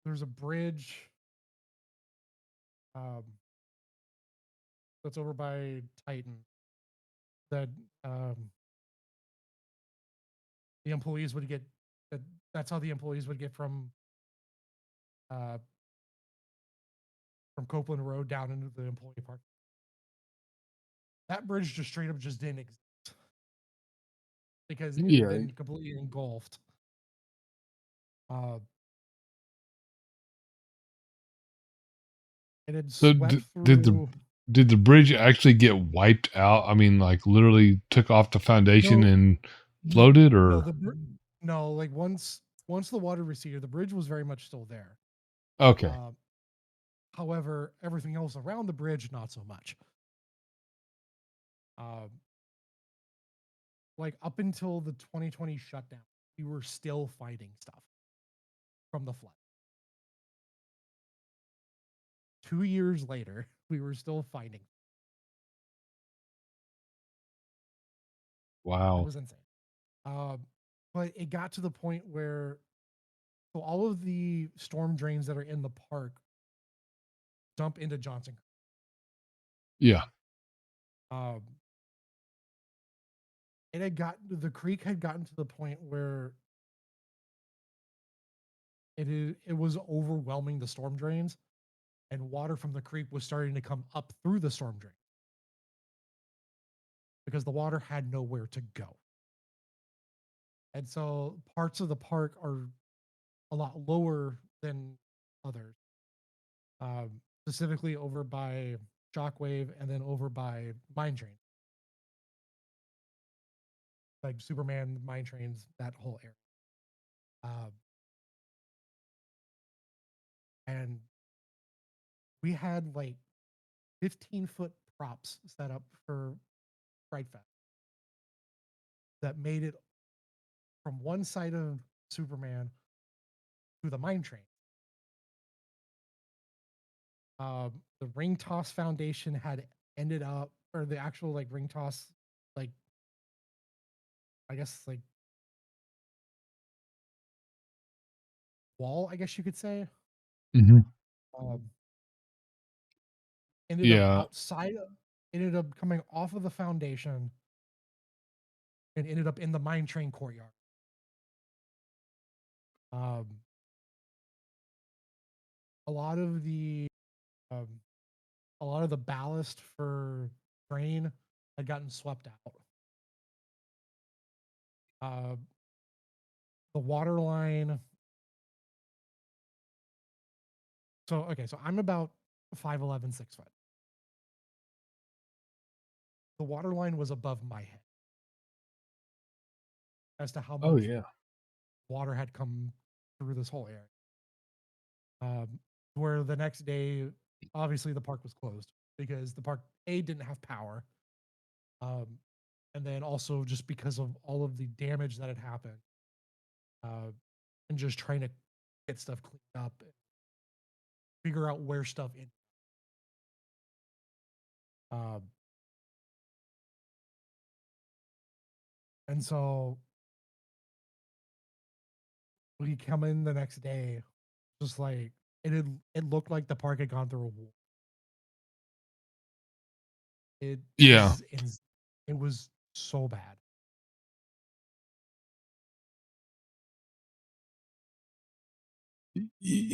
there's a bridge um, that's over by Titan that the employees would get. That, that's how the employees would get uh, from Copeland Road down into the employee park. That bridge just straight up just didn't exist. because it had Yeah. been completely engulfed. Uh, it had So swept did through. the bridge actually get wiped out? I mean, like literally took off the foundation No, and floated, no, or no. Like once the water receded, the bridge was very much still there. okay, Uh, However, everything else around the bridge, not so much. Um, like up until the 2020 shutdown, we were still fighting stuff from the flood. 2 years later, we were still fighting. It wow, was insane. Um, but it got to the point where so all of the storm drains that are in the park dump into Johnson. yeah, Um, the creek had gotten to the point where it was overwhelming the storm drains, and water from the creek was starting to come up through the storm drain because the water had nowhere to go. And so parts of the park are a lot lower than others, specifically over by Shockwave and then over by Mine Train, like Superman, Mine Trains, that whole area. Um, and we had like 15-foot props set up for Fright Fest that made it from one side of Superman to the Mine Train. The Ring Toss Foundation had ended up, or the actual like ring toss, like I guess like wall, I guess you could say, hmm um, ended up yeah, outside, ended up coming off of the foundation and ended up in the mine train courtyard. Um, a lot of the um, a lot of the ballast for train had gotten swept out. Uh, the water line. So okay, so I'm about 5'11", 6 foot. The water line was above my head as to how oh much yeah, water had come through this whole area. Where the next day, obviously the park was closed because the park didn't have power, um, and then also just because of all of the damage that had happened, uh, and just trying to get stuff cleaned up, and figure out where stuff in. Um, and so we come in the next day, just like it looked like the park had gone through a war. It yeah, was it was so bad.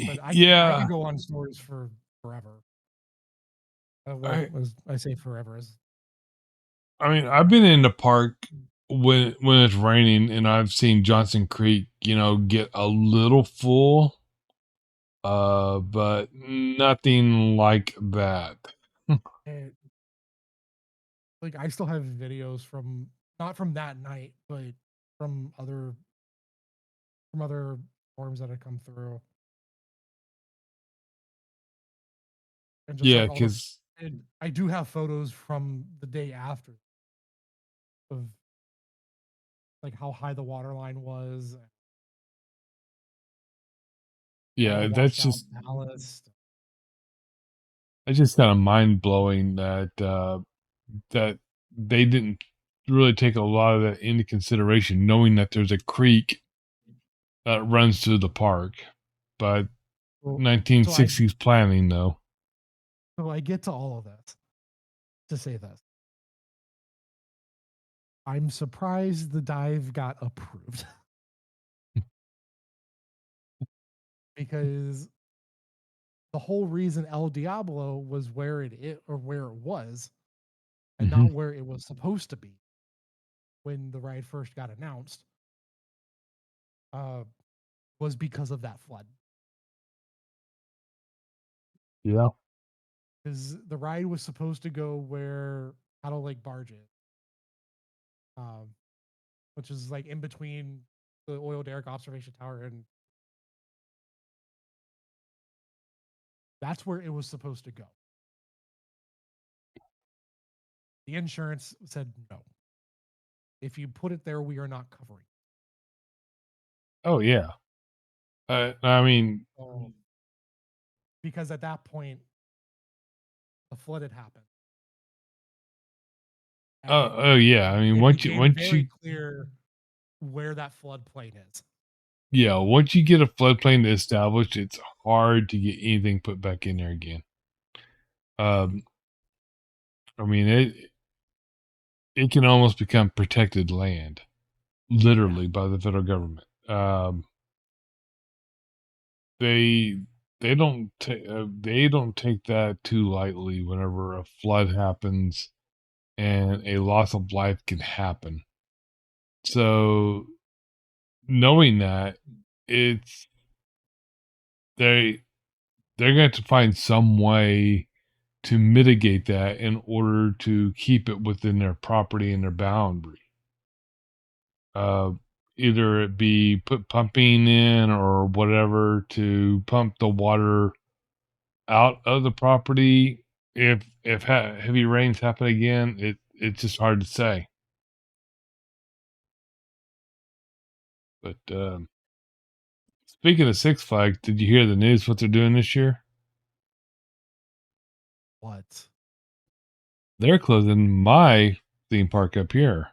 But I yeah. could go on stories for forever. Well, I as I say forever as I mean, I've been in the park when it's raining, and I've seen Johnson Creek, get a little full, but nothing like that. it, like I still have videos from not from that night, but from other storms that had come through, and just Yeah, like all the. because And I do have photos from the day after of like how high the water line was, and all the yeah, washed out ballast. that's just kind of mind blowing that they didn't really take a lot of that into consideration, knowing that there's a creek that runs through the park. But So, so I 1960s planning, though. so I get to all of this to say this. I'm surprised the dive got approved because the whole reason El Diablo was where it or where it was and hmm not where it was supposed to be when the ride first got announced, uh, was because of that flood. Yeah. Because the ride was supposed to go where Paddle Lake Barge is, um, which is like in between the oil derrick observation tower, and that's where it was supposed to go. The insurance said no. If you put it there, we are not covering. Oh yeah. I mean, Because at that point, the flood had happened. And oh yeah. I mean, it once you became once very you clear where that floodplain is. yeah, once you get a floodplain established, it's hard to get anything put back in there again. Um, I mean it can almost become protected land, literally by the federal government. They they don't take that too lightly whenever a flood happens and a loss of life can happen. So knowing that, it's they they're going to find some way to mitigate that in order to keep it within their property and their boundary. Uh, Either it be put pumping in or whatever to pump the water out of the property. If heavy rains happen again, it's just hard to say. But speaking of Six Flags, did you hear the news? What they're doing this year? What? They're closing my theme park up here.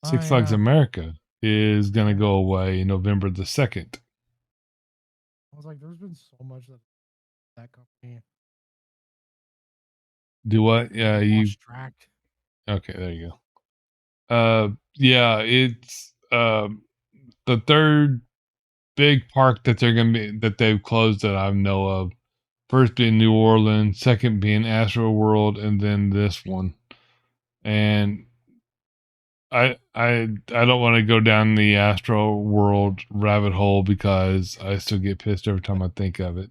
Six Flags Yeah. America is going to go away November the 2nd. I was like, there's been so much that company Do what? Yeah, you lost track. okay? There you go. Yeah, it's the third big park that they've closed that I know of. First being New Orleans, second being Astro World, and then this one. And I don't want to go down the Astro World rabbit hole because I still get pissed every time I think of it.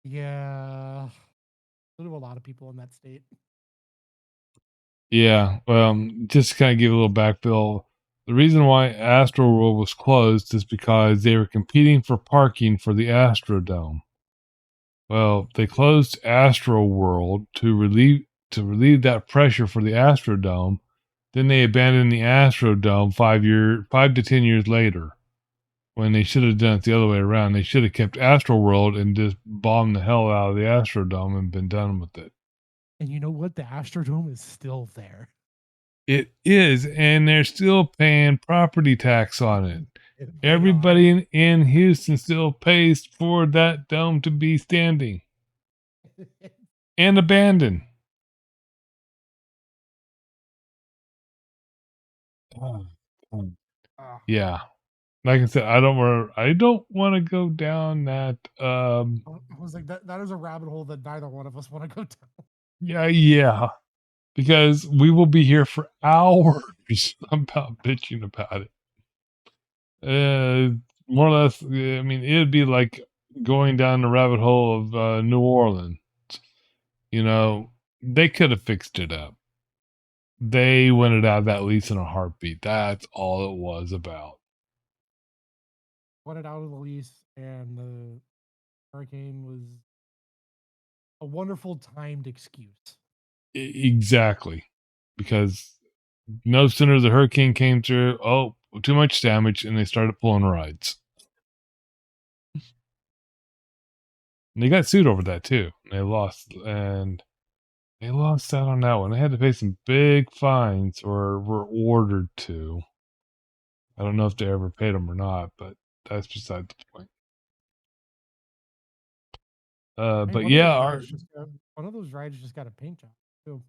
Yeah. So do a lot of people in that state. Yeah, just to kind of give a little backfill, the reason why Astro World was closed is because they were competing for parking for the Astrodome. Well, they closed Astro World to relieve that pressure for the Astrodome. Then they abandoned the Astrodome 5 to 10 years later, when they should have done it the other way around. They should have kept Astro World and just bombed the hell out of the Astrodome and been done with it. And you know what? The Astrodome is still there. It is, and they're still paying property tax on it. They Everybody in Houston still pays for that dome to be standing are. and abandoned. Ah, Yeah. Like I said, I don't want to go down that I was like, that is a rabbit hole that neither one of us want to go down. yeah. Because we will be here for hours about bitching about it. More or less, I mean, it'd be like going down the rabbit hole of New Orleans. You know, they could have fixed it up. They wanted out of that lease in a heartbeat. That's all it was about. Wanted out of the lease, and the hurricane was a wonderful timed excuse. Exactly. Because no sooner the hurricane came through, oh, too much damage, and they started pulling rides. And they got sued over that too. They lost out on that one. They had to pay some big fines, or were ordered to. I don't know if they ever paid them or not, but that's beside the point. Hey, But yeah, one of those rides just got a paint job too.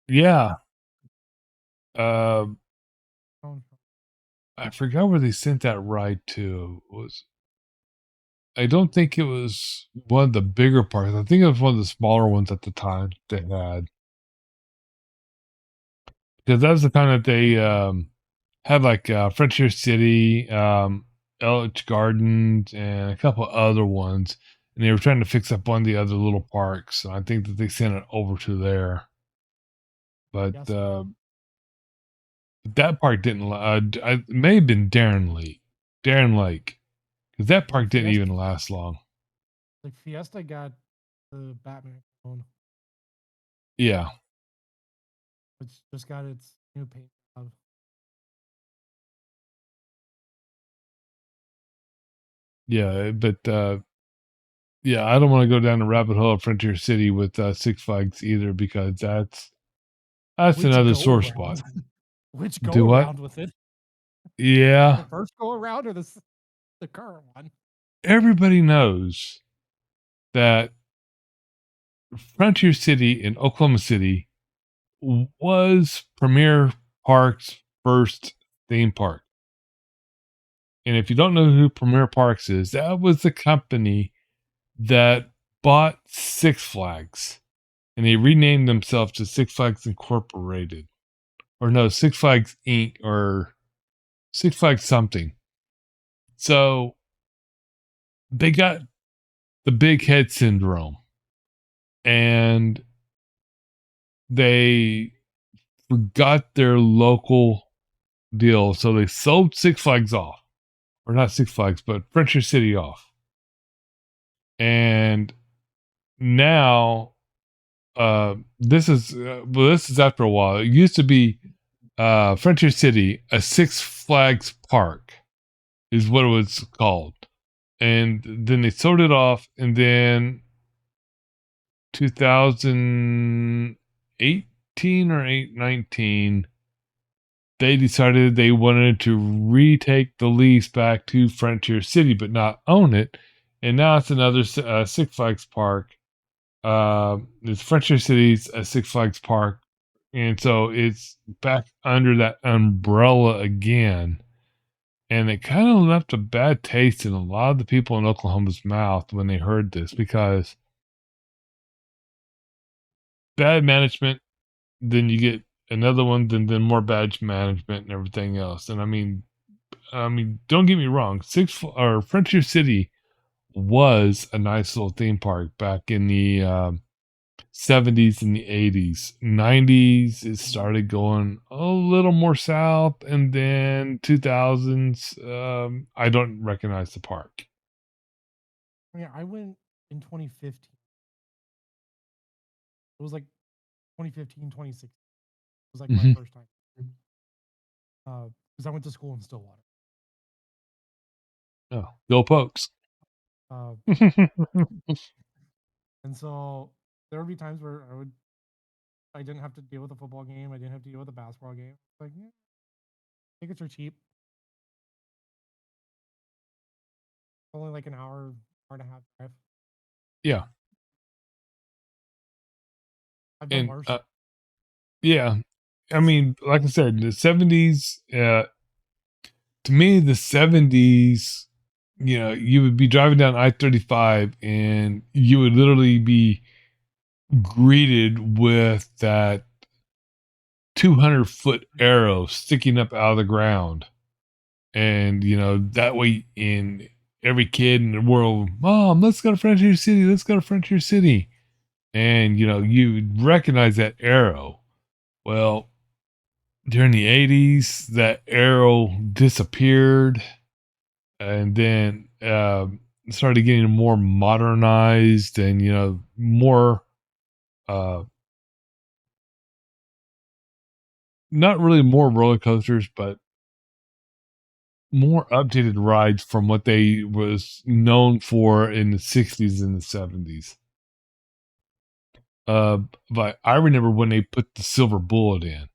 yeah. Uh, Oh, I forgot where they sent that ride to. I don't think it was one of the bigger parks. I think it was one of the smaller ones at the time they had. because that was the time that they had like Frontier City, Elch Gardens, and a couple other ones, and they were trying to fix up one of the other little parks. So I think that they sent it over to there, but Yes. that park didn't. It may have been Darren Lake, because that park didn't Fiesta, even last long. like Fiesta got the Batman clone, Yeah, which just got its new paint job. yeah, but yeah, I don't want to go down the rabbit hole of Frontier City with Six Flags either, because that's Which another go sore around? spot. Which Do go what? around with it? Yeah, The first go around or the current one? everybody knows that Frontier City in Oklahoma City was Premier Parks' first theme park. And if you don't know who Premier Parks is, that was the company that bought Six Flags, and they renamed themselves to Six Flags Incorporated. Or no, Six Flags Inc. or Six Flags something. So they got the big head syndrome, and they forgot their local deal. So they sold Six Flags off, or not Six Flags, but Frontier City off. And now, this is after a while. It used to be Frontier City, a Six Flags park, is what it was called. And then they sold it off, and then 2018 or 19, they decided they wanted to retake the lease back to Frontier City, but not own it. And now it's another Six Flags park. It's Frontier City's a Six Flags park, and so it's back under that umbrella again. And it kind of left a bad taste in a lot of the people in Oklahoma's mouth when they heard this, because bad management, then you get another one, then more bad management and everything else. And I mean, don't get me wrong, Frontier City was a nice little theme park back in the 70s and the 80s. 90s, it started going a little more south, and then 2000s, I don't recognize the park. Yeah, I went in 2015. It was like 2015, 2016. It was like my first time. Because I went to school in Stillwater. Oh, go Pokes. Uh, and so there would be times where I didn't have to deal with a football game. I didn't have to deal with a basketball game. Like, yeah, tickets are cheap. Only like an hour and a half drive. Yeah. I've done And worse. yeah, I mean, like I said, the 70s, to me, the 70s, you would be driving down I-35 and you would literally be greeted with that 200-foot arrow sticking up out of the ground. And, that way, in every kid in the world, Mom, let's go to Frontier City. Let's go to Frontier City. And, you recognize that arrow. Well, during the 80s, that arrow disappeared, and then started getting more modernized, and more not really more roller coasters, but more updated rides from what they was known for in the 60s and the 70s. But I remember when they put the Silver Bullet in,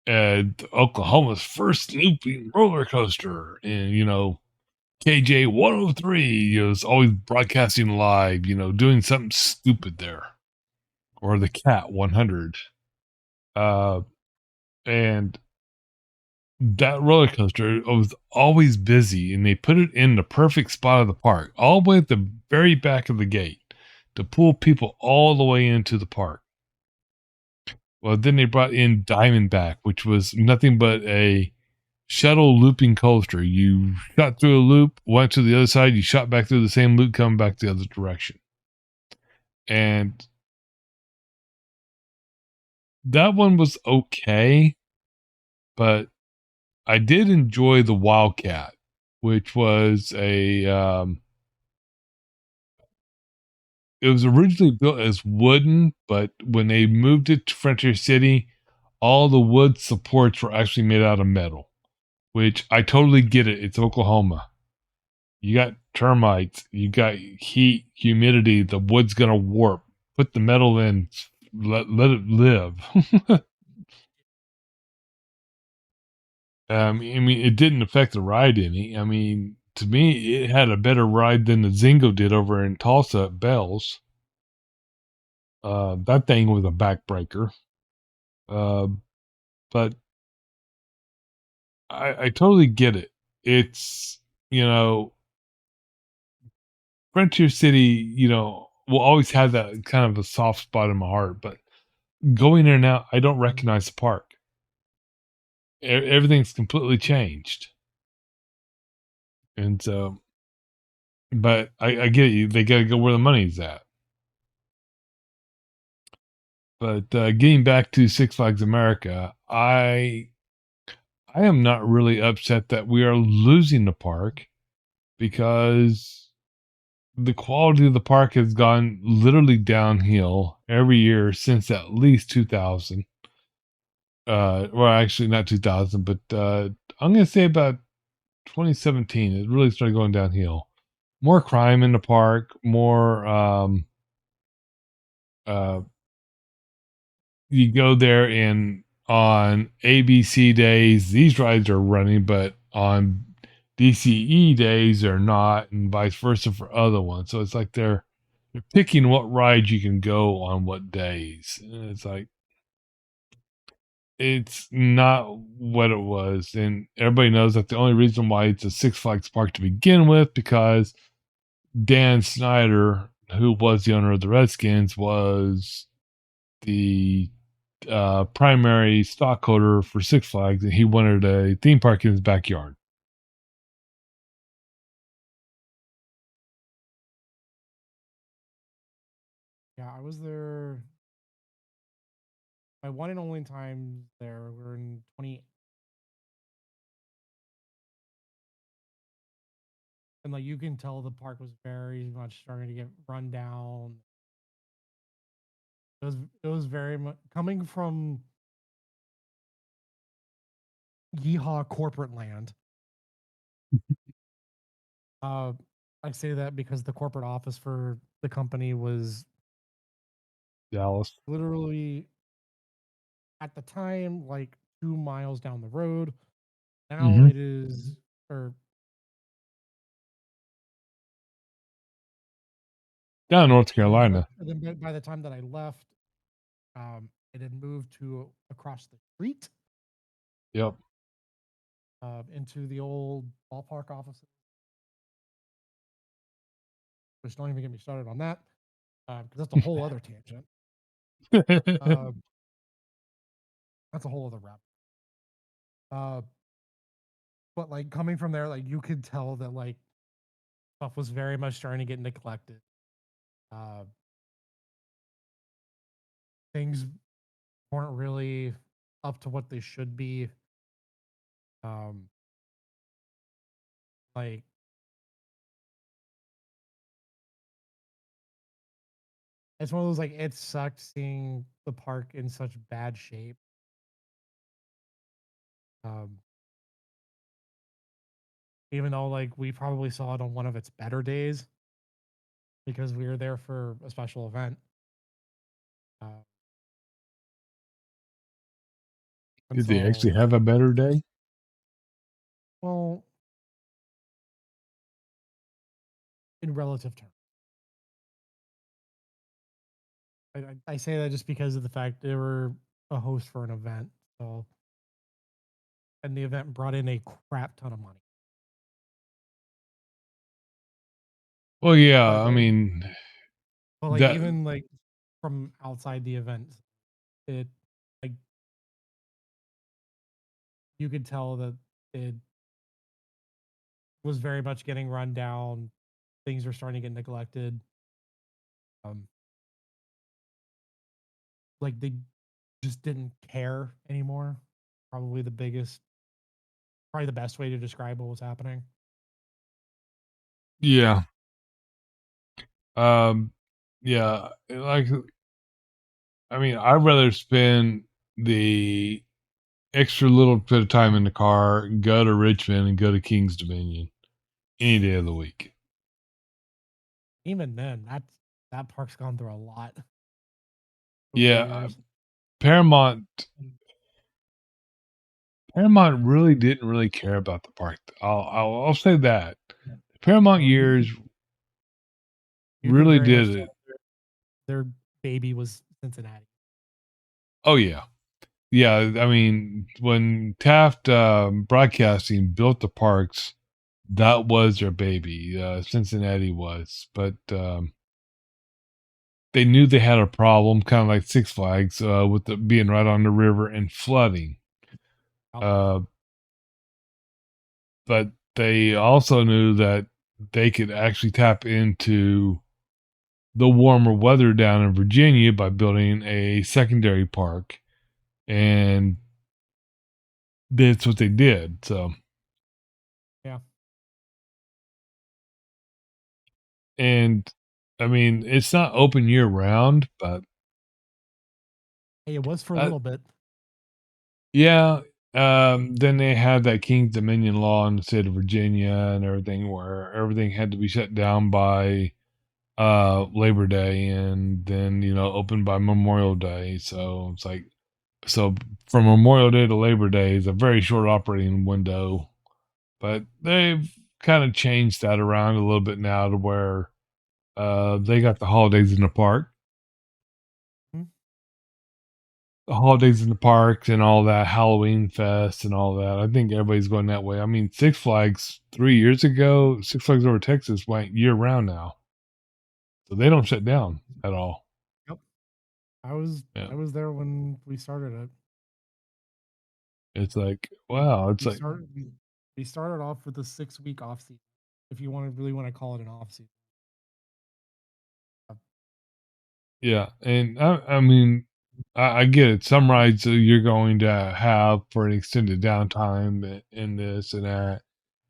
and Oklahoma's first looping roller coaster, and KJ 103 was always broadcasting live, doing something stupid there, or the Cat 100, and that roller coaster was always busy, and they put it in the perfect spot of the park, all the way at the very back of the gate, to pull people all the way into the park. Well, then they brought in Diamondback, which was nothing but a shuttle looping coaster. You shot through a loop, went to the other side, you shot back through the same loop, coming back the other direction. And that one was okay, but I did enjoy the Wildcat, which was it was originally built as wooden, but when they moved it to Frontier City, all the wood supports were actually made out of metal, which I totally get it. It's Oklahoma. You got termites, you got heat, humidity, the wood's going to warp. Put the metal in, let it live. I mean, it didn't affect the ride any. I mean, to me, it had a better ride than the Zingo did over in Tulsa at Bell's. That thing was a backbreaker. Uh, but I totally get it. It's, you know, Frontier City, will always have that kind of a soft spot in my heart. But going there now, I don't recognize the park. Everything's completely changed. And so, but I get you. They got to go where the money's at. But getting back to Six Flags America, I am not really upset that we are losing the park because the quality of the park has gone literally downhill every year since at least 2000. Well, actually not 2000, but I'm going to say about 2017. It really started going downhill. More crime in the park, more uh, you go there and on ABC days, these rides are running, but on DCE days they're not, and vice versa for other ones. So it's like they're picking what rides you can go on what days. And it's like it's not what it was, and everybody knows that the only reason why it's a Six Flags park to begin with because Dan Snyder, who was the owner of the Redskins, was the primary stockholder for Six Flags, and he wanted a theme park in his backyard. Yeah, I was there. My one and only time there were in 20, and like you can tell the park was very much starting to get run down. It was very much coming from yeehaw corporate land. Uh, I say that because the corporate office for the company was Dallas. literally at the time like 2 miles down the road. Now Mm-hmm. it is, or Down in North and Carolina. then by the time that I left, it had moved to across the street, Yep. into the old ballpark office. Which don't even get me started on that, because that's a whole other tangent. Um, that's a whole other wrap. Uh, but like coming from there, like you could tell that like stuff was very much starting to get neglected. Uh, Things weren't really up to what they should be. Um, like it's one of those like it sucked seeing the park in such bad shape. Um, Even though like we probably saw it on one of its better days because we were there for a special event. Uh, and Did they so, actually have a better day? well, in relative terms, I say that just because of the fact they were a host for an event. So, and the event brought in a crap ton of money. Well, yeah. But I like, mean, but like that even like from outside the event, it you could tell that it was very much getting run down. Things were starting to get neglected. Um, like they just didn't care anymore. Probably the biggest, probably the best way to describe what was happening. Yeah. Um, yeah. Like, I mean, I'd rather spend the extra little bit of time in the car, go to Richmond and go to King's Dominion any day of the week. Even then, that park's gone through a lot over the Yeah. years. Paramount Paramount really didn't really care about the park. I'll say that. Paramount No, years you could really very much did tell it. their baby was Cincinnati. Oh yeah. Yeah, I mean, when Taft Broadcasting built the parks, that was their baby. Cincinnati was, but they knew they had a problem, kind of like Six Flags, with the, being right on the river and flooding. Yep. Uh, but they also knew that they could actually tap into the warmer weather down in Virginia by building a secondary park, and that's what they did. So, Yeah. and I mean, it's not open year round, but Hey, it was for a uh, little bit. yeah. Then they had that King's Dominion law in the state of Virginia and everything, where everything had to be shut down by Labor Day, and then open by Memorial Day. So it's like, so from Memorial Day to Labor Day is a very short operating window, but they've kind of changed that around a little bit now to where they got the holidays in the park, Hmm. the holidays in the parks and all that, Halloween fest and all that. I think everybody's going that way. I mean, Six Flags 3 years ago, Six Flags over Texas went year round now, so they don't shut down at all. Yep. I was Yeah, I was there when we started it. it's like, We wow, it's we like, started we started off with a 6 week off season, if you really want to call it an off season. yeah, and I mean, I get it. Some rides you're going to have for an extended downtime and this and that.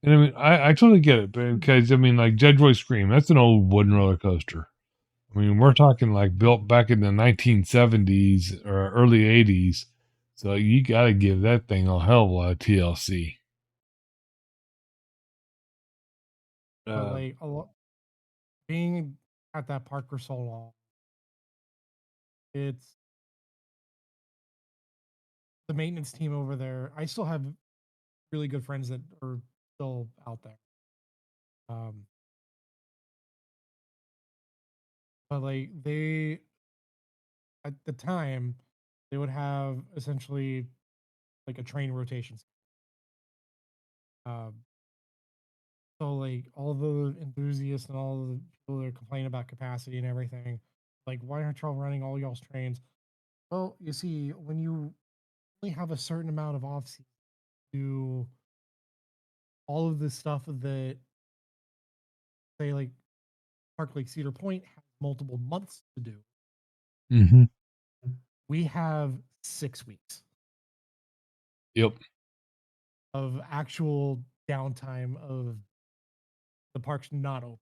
And I mean, I totally get it, because I mean, like Judge Roy Scream, that's an old wooden roller coaster. I mean, we're talking like built back in the 1970s or early 80s. So you got to give that thing a hell of a lot of TLC. But Uh, like being at that park for so long, it's the maintenance team over there. I still have really good friends that are still out there. Um, but like they at the time they would have essentially like a train rotation. Um, so like all the enthusiasts and all the people that are complaining about capacity and everything, like why aren't y'all running all y'all's trains? Well, you see, when you only have a certain amount of off season, do all of the stuff that say like Park Lake Cedar Point has multiple months to do. hmm We have 6 weeks Yep. of actual downtime of the park's not open.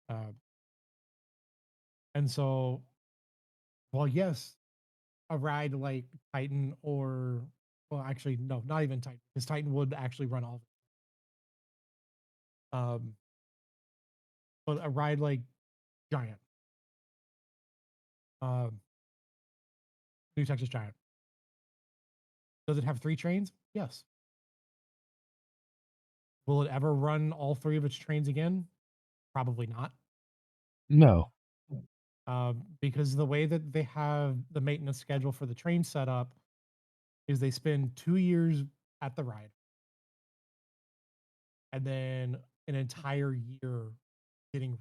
Uh, and so, well, yes, a ride like Titan or, well, actually, no, not even Titan, because Titan would actually run all of it. But a ride like Giant, um, New Texas Giant, does it have 3 trains? Yes. Will it ever run all 3 of its trains again? Probably not. No. Because the way that they have the maintenance schedule for the train set up is they spend 2 years at the ride and then an entire year getting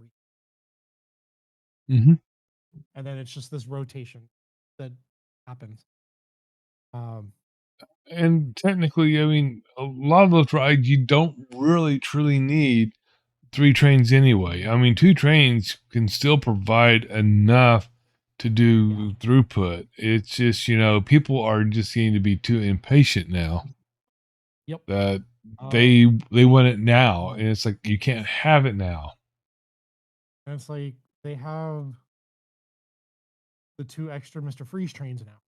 hmm and then it's just this rotation that happens. Um, And technically, I mean, a lot of those rides you don't really truly need 3 trains anyway. I mean, 2 trains can still provide enough to Yeah. do throughput. It's just, people are just getting to be too impatient now Yep. that Um, they want it now, and it's like, you can't have it now. and it's like they have the two extra Mr. Freeze trains now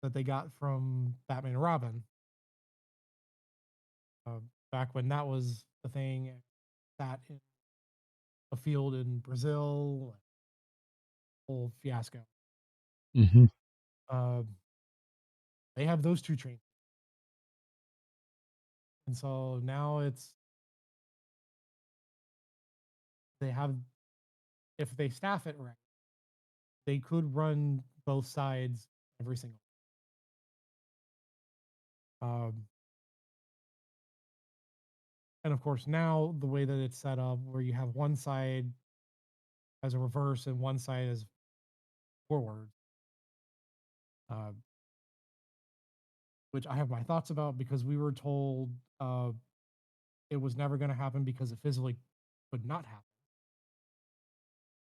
that they got from Batman and Robin. Back when that was the thing, that in a field in Brazil, whole fiasco. Mhm. Um, they have those two trains, and so now it's they have if they staff it right, they could run both sides every single. Um, and of course, now the way that it's set up, where you have one side as a reverse and one side as forward, uh, which I have my thoughts about because we were told it was never going to happen because it physically could not happen.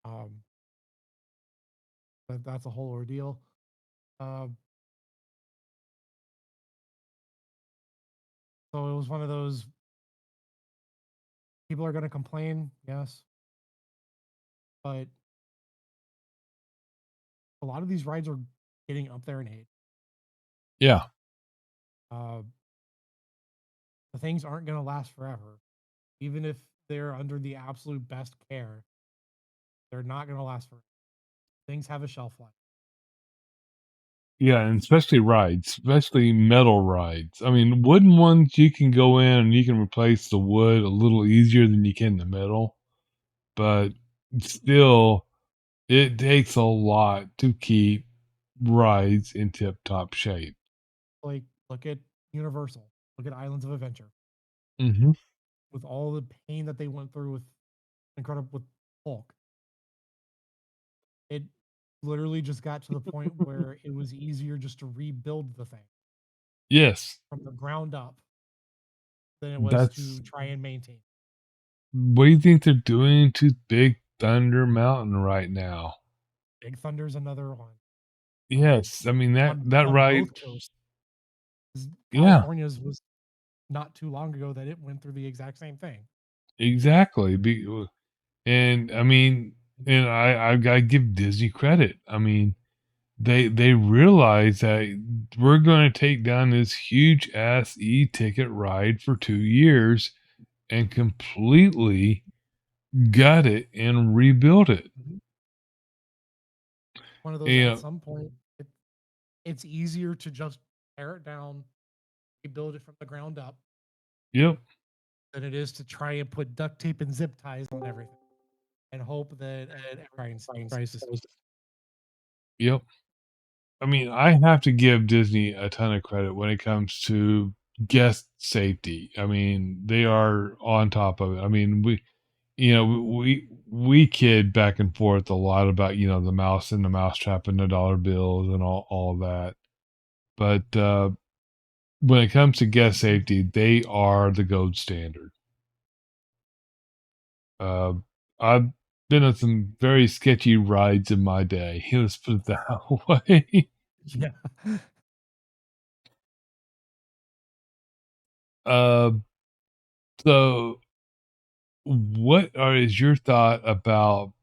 Um, that's a whole ordeal. Uh, so it was one of those people are going to complain, yes, but a lot of these rides are getting up there in age. Yeah. Uh, the things aren't going to last forever, even if they're under the absolute best care. They're not going to last forever. Things have a shelf life. Yeah, and especially rides, especially metal rides. I mean, wooden ones, you can go in and you can replace the wood a little easier than you can the metal, but still, it takes a lot to keep rides in tip-top shape. Like, look at Universal, look at Islands of Adventure, Mhm. with all the pain that they went through with Incredible with Hulk. It literally just got to the point where it was easier just to rebuild the thing Yes, from the ground up than it was that's to try and maintain. what do you think they're doing to Big Thunder Mountain right now? Big Thunder's another one. Yes, I mean, that On ride. both coasts. 'Cause Yeah, California's was not too long ago that it went through the exact same thing. exactly, and I mean, and I've gotta give Disney credit. I mean, they realize that we're gonna take down this huge ass e-ticket ride for 2 years and completely gut it and rebuild it. One of those at And some point, it, it's easier to just tear it down, rebuild it from the ground up, yep, than it is to try and put duct tape and zip ties on everything and hope that everyone tries to. yep. I mean, I have to give Disney a ton of credit when it comes to guest safety. I mean, they are on top of it. I mean, we kid back and forth a lot about, the mouse and the mousetrap and the dollar bills and all that. But when it comes to guest safety, they are the gold standard. Uh, I've been on some very sketchy rides in my day. Let's put it that way. Yeah. uh, so is your thought about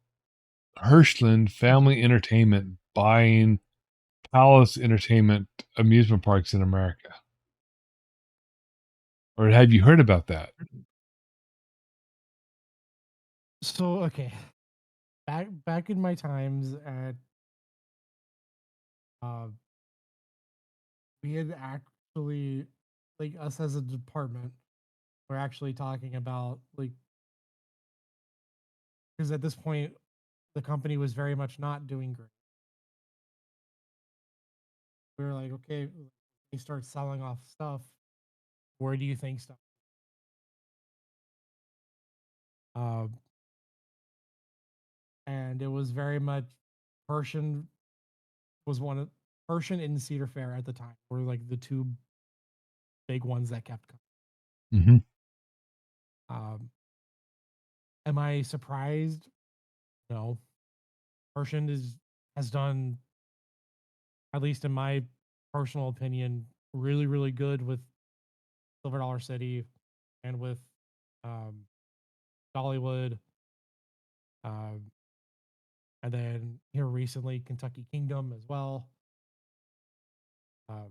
Hirschland Family Entertainment buying Palace Entertainment amusement parks in America? Or have you heard about that? So okay, back in my times at uh, we had actually like us as a department, we're actually talking about like because at this point the company was very much not doing great. We were like, okay, they start selling off stuff. Where do you think stuff? Um, and it was very much Persian was one of Persian and Cedar Fair at the time were like the two big ones that kept coming. Mm-hmm. Am I surprised? No. Persian has done, at least in my personal opinion, really, really good with Silver Dollar City and with um, Dollywood. Um, and then here recently, Kentucky Kingdom as well. Um,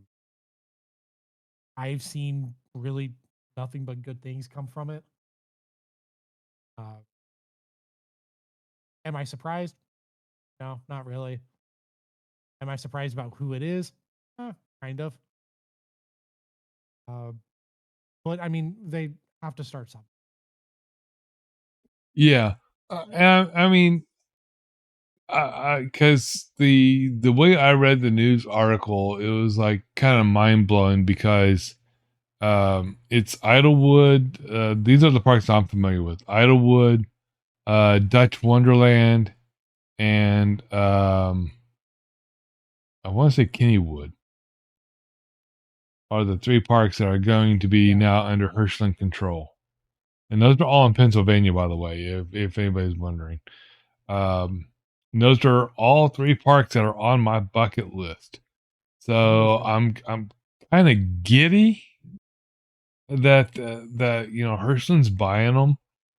I've seen really nothing but good things come from it. Uh, am I surprised? No, not really. Am I surprised about who it is? Kind of. Uh, but I mean, they have to start something. Yeah. I mean, because the way I read the news article, it was like kind of mind blowing because it's Idlewood. These are the parks I'm familiar with: Idlewood, Dutch Wonderland, and I want to say Kennywood are the three parks that are going to be now under Hirschland control. And those are all in Pennsylvania, by the way, if anybody's wondering. Those are all three parks that are on my bucket list. So I'm kind of giddy that Hirschland's buying them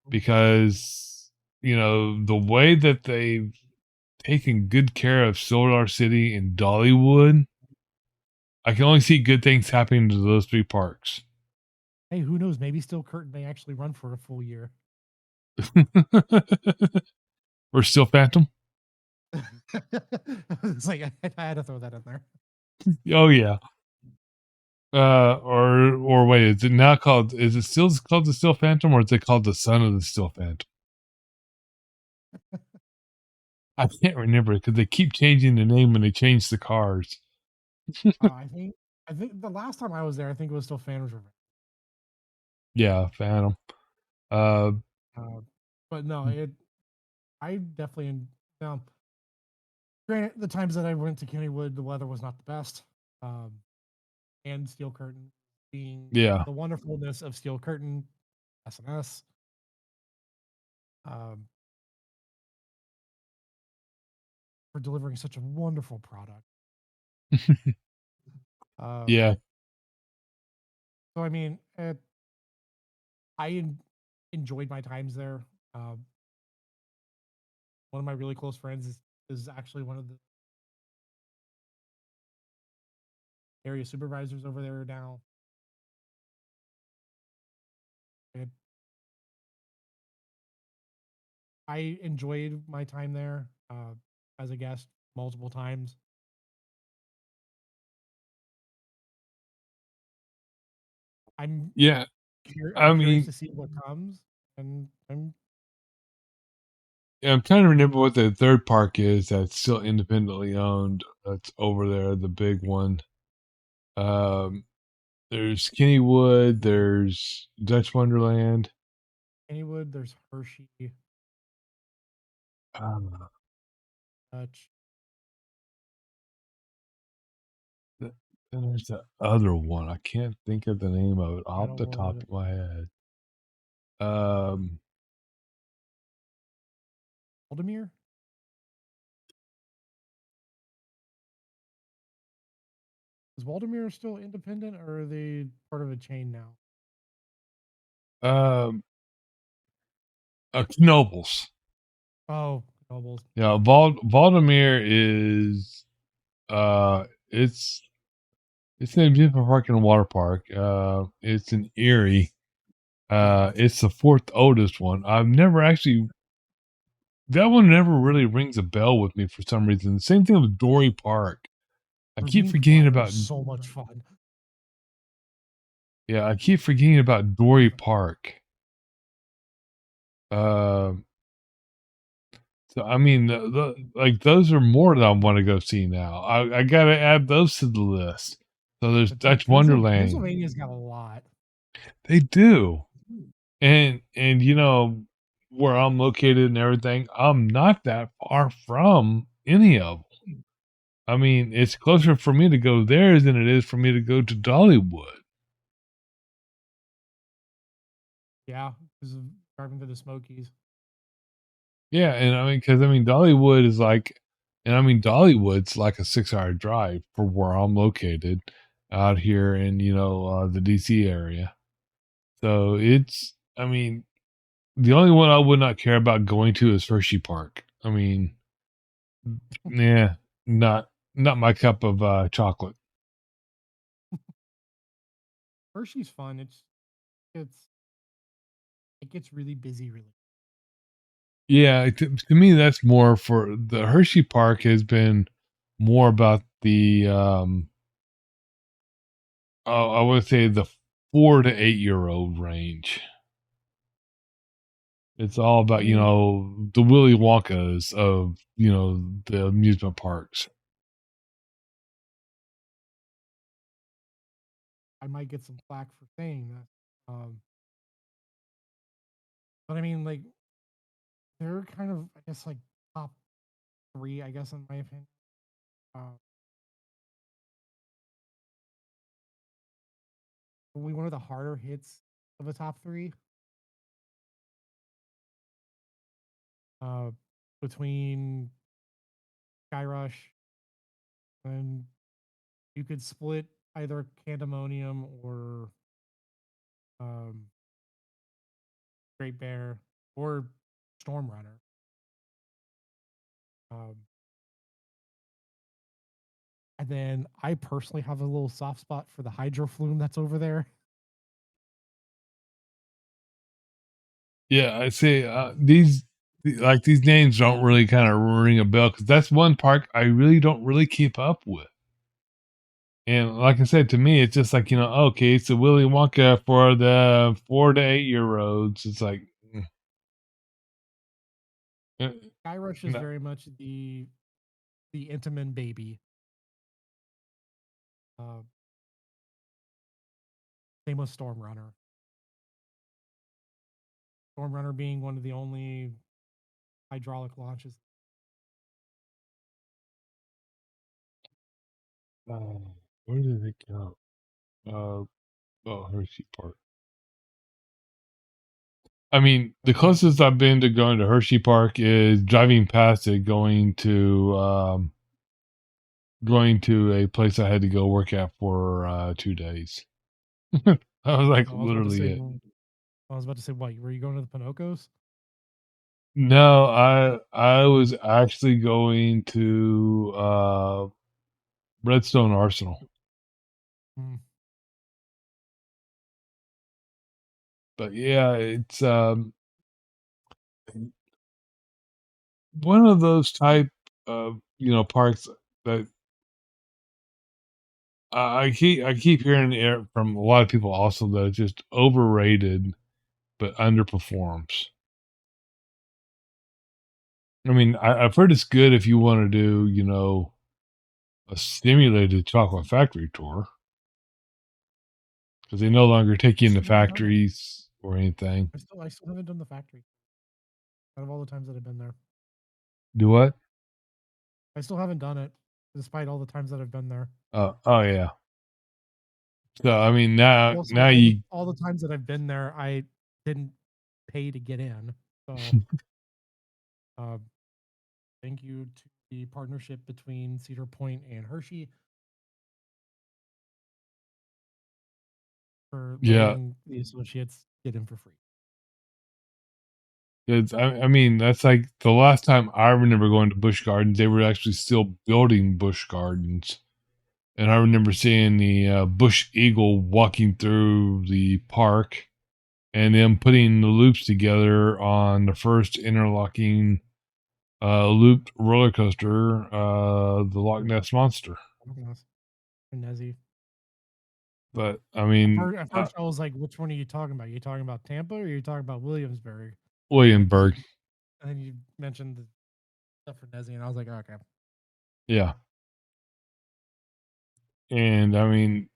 because the way that they've taken good care of Solar City and Dollywood, I can only see good things happening to those three parks. Hey, who knows? Maybe Steel Curtain may actually run for a full year. Or Steel Phantom. It's like I had to throw that in there. Oh yeah. Or wait, is it still called the Steel Phantom, or is it called the Son of the Steel Phantom? I can't remember because they keep changing the name when they change the cars. I think the last time I was there, I think it was still Phantom's Revenge. Yeah, Phantom. But no, I definitely now. Granted, the times that I went to Kennywood, the weather was not the best. And Steel Curtain being yeah. the wonderfulness of Steel Curtain, SNS. For delivering such a wonderful product. Yeah. So I mean, I enjoyed my times there. One of my really close friends is actually one of the area supervisors over there now. And I enjoyed my time there as a guest multiple times. I'm Yeah. I'm curious to see what comes, and I'm trying to remember what the third park is that's still independently owned. That's over there, the big one. There's Kennywood. There's Dutch Wonderland. Kennywood. There's Hershey. Dutch. Then there's the other one. I can't think of the name of it off the top of my head. Waldemere? Is Waldemere still independent, or are they part of a chain now? Knobles. Oh, Knobles. Yeah, Valdemere is it's an amusement park and a water park. It's in Erie. It's the fourth oldest one. I've never actually. That one never really rings a bell with me for some reason. Same thing with Dory Park. I keep forgetting about so much fun. Yeah, I keep forgetting about Dory Park. So I mean, like those are more that I want to go see now. I got to add those to the list. So there's Dutch Wonderland. Pennsylvania's got a lot. They do, and where I'm located and everything, I'm not that far from any of them. I mean, it's closer for me to go there than it is for me to go to Dollywood. Yeah, because of driving to the Smokies. Yeah, and I mean, because I mean, Dollywood is like, and I mean, Dollywood's like a 6 hour drive for where I'm located out here in the DC area. So it's, I mean, the only one I would not care about going to is Hershey Park. I mean, yeah, not not my cup of chocolate. Hershey's fun. It's it gets really busy really. Yeah, to me, that's more for the Hershey Park has been more about the I would say the 4 to 8 year old range. It's all I about, mean, the Willy Wonkas of, the amusement parks. I might get some flack for saying that. But I mean, like they're kind of I guess like top three, I guess in my opinion. Uh, Probably one of the harder hits of a top three. Uh, Between Sky Rush and you could split either Candemonium or um, Great Bear or Storm Runner. Um, and then I personally have a little soft spot for the Hydro Flume that's over there. Yeah, I say like these names don't really kind of ring a bell because that's one park I really don't really keep up with. And like I said, to me, it's just like, okay, it's a Willy Wonka for the 4 to 8 year olds. It's like, uh, Sky Rush is no. very much the Intamin baby. Uh, Same with Storm Runner. Storm Runner being one of the only hydraulic launches. Where did it go? Uh, oh, Hershey Park. I mean, the Uh, closest I've been to going to Hershey Park is driving past it, going to a place I had to go work at for 2 days. That was like I was about to literally say, it. what? Were you going to the Pinocos? No, I was actually going to Redstone Arsenal. Hmm. But yeah, it's one of those type of parks that I keep hearing from a lot of people also that it's just overrated but underperforms. I mean, I've heard it's good if you want to do a simulated chocolate factory tour because they no longer take you into Still haven't done it. factories or anything. I still haven't done the factory out of all the times that I've been there. Do what? I still haven't done it despite all the times that I've been there. Oh yeah. So I mean But now also, now you all the times that I've been there, I didn't pay to get in. So, uh, thank you to the partnership between Cedar Point and Hershey for yeah. letting the associates get in for free. I mean, that's like the last time I remember going to Busch Gardens, they were actually still building Busch Gardens. And I remember seeing the Bush Eagle walking through the park and them putting the loops together on the first interlocking looped roller coaster, the Loch Ness Monster. And Nezzy. But I mean, At first, I was like, "Which one are you talking about? Are you talking about Tampa or are you talking about Williamsburg?" Williamsburg, And then you mentioned the stuff for Nezzy, and I was like, "Okay." yeah. And I mean,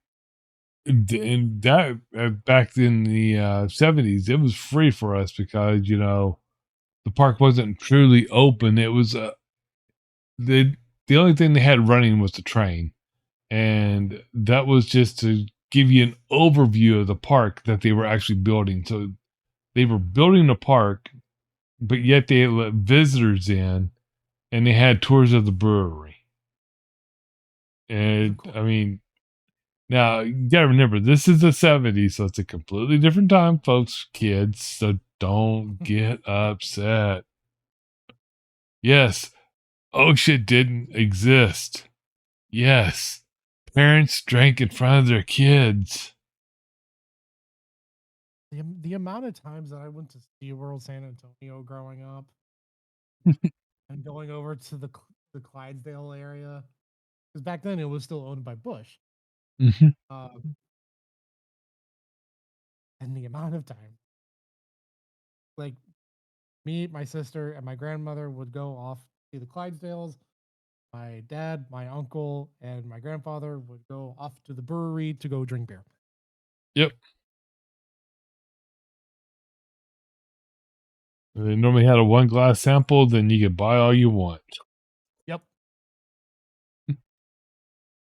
and that back in the 70s, it was free for us because the park wasn't truly open. It was the the only thing they had running was the train, and that was just to give you an overview of the park that they were actually building. So They were building a park, but yet they let visitors in, and they had tours of the brewery. Those are And cool. I mean, now you gotta remember this is the '70s, so it's a completely different time, folks, kids. So don't get upset. Yes, OSHA didn't exist. Yes, parents drank in front of their kids. The amount of times that I went to SeaWorld San Antonio growing up and going over to the Clydesdale area, because back then it was still owned by Bush. Mm-hmm. Um, and the amount of time, like me, my sister, and my grandmother would go off to the Clydesdales. My dad, my uncle, and my grandfather would go off to the brewery to go drink beer. Yep. They normally had a 1 glass sample, then you could buy all you want. Yep.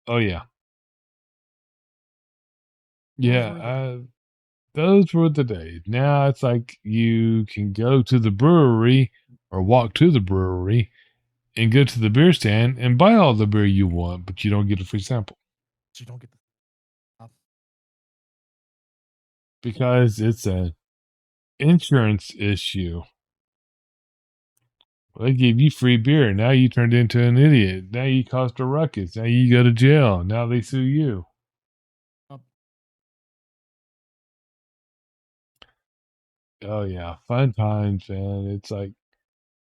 Oh yeah. Those were the Yeah, those were the days. Now it's like you can go to the brewery or walk to the brewery and go to the beer stand and buy all the beer you want, but you don't get a free sample you don't get the stuff. because it's an insurance issue. Well, they gave you free beer. Now you turned into an idiot. Now you caused a ruckus. Now you go to jail. Now they sue you. Up. Oh yeah, fun times, man. It's like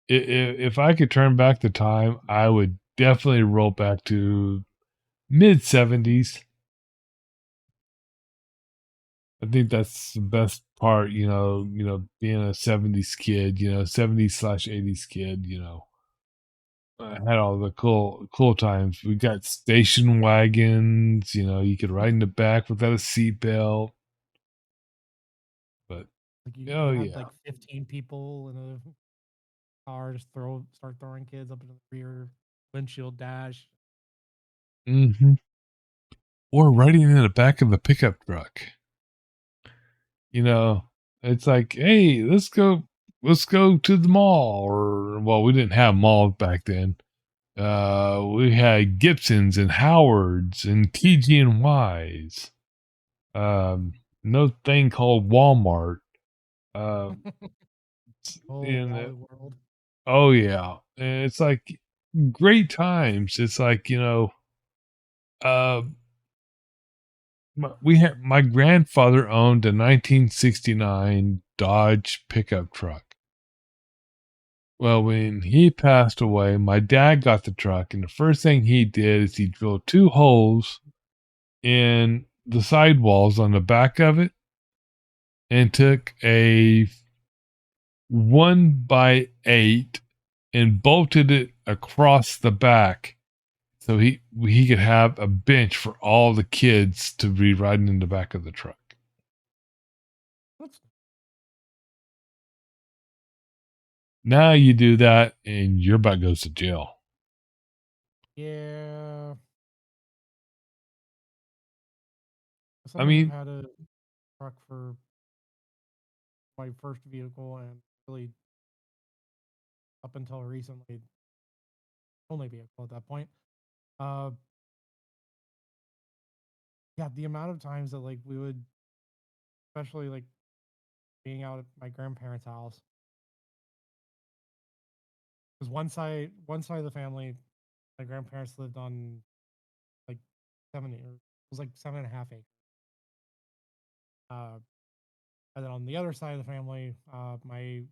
if I could turn back the time, I would definitely roll back to mid '70s. I think that's the best part, being a '70s kid, '70s/'80s kid, I had all the cool times. We got station wagons, you could ride in the back without a seatbelt. But Like oh you had yeah. like 15 people in a car, just start throwing kids up into the rear windshield dash. Hmm. Or riding in the back of the pickup truck. You know, it's like, hey, let's go to the mall. Or well, we didn't have malls back then. We had Gibsons and Howards and TG and Y's. No thing called Walmart. Um, Oh, and Wally World. oh yeah, and it's like great times. It's like uh, my grandfather owned a 1969 Dodge pickup truck. Well, when he passed away, my dad got the truck, and the first thing he did is he drilled 2 holes in the sidewalls on the back of it and took a 1x8 and bolted it across the back so he could have a bench for all the kids to be riding in the back of the truck. That's Now you do that and your butt goes to jail. yeah. I I have mean, had a truck for my first vehicle, and really up until recently, only vehicle at that point. Uh, yeah, the amount of times that like we would, especially like being out at my grandparents' house, because one side of the family, my grandparents lived on like it was like 7.5 acres. Uh, and then on the other side of the family, my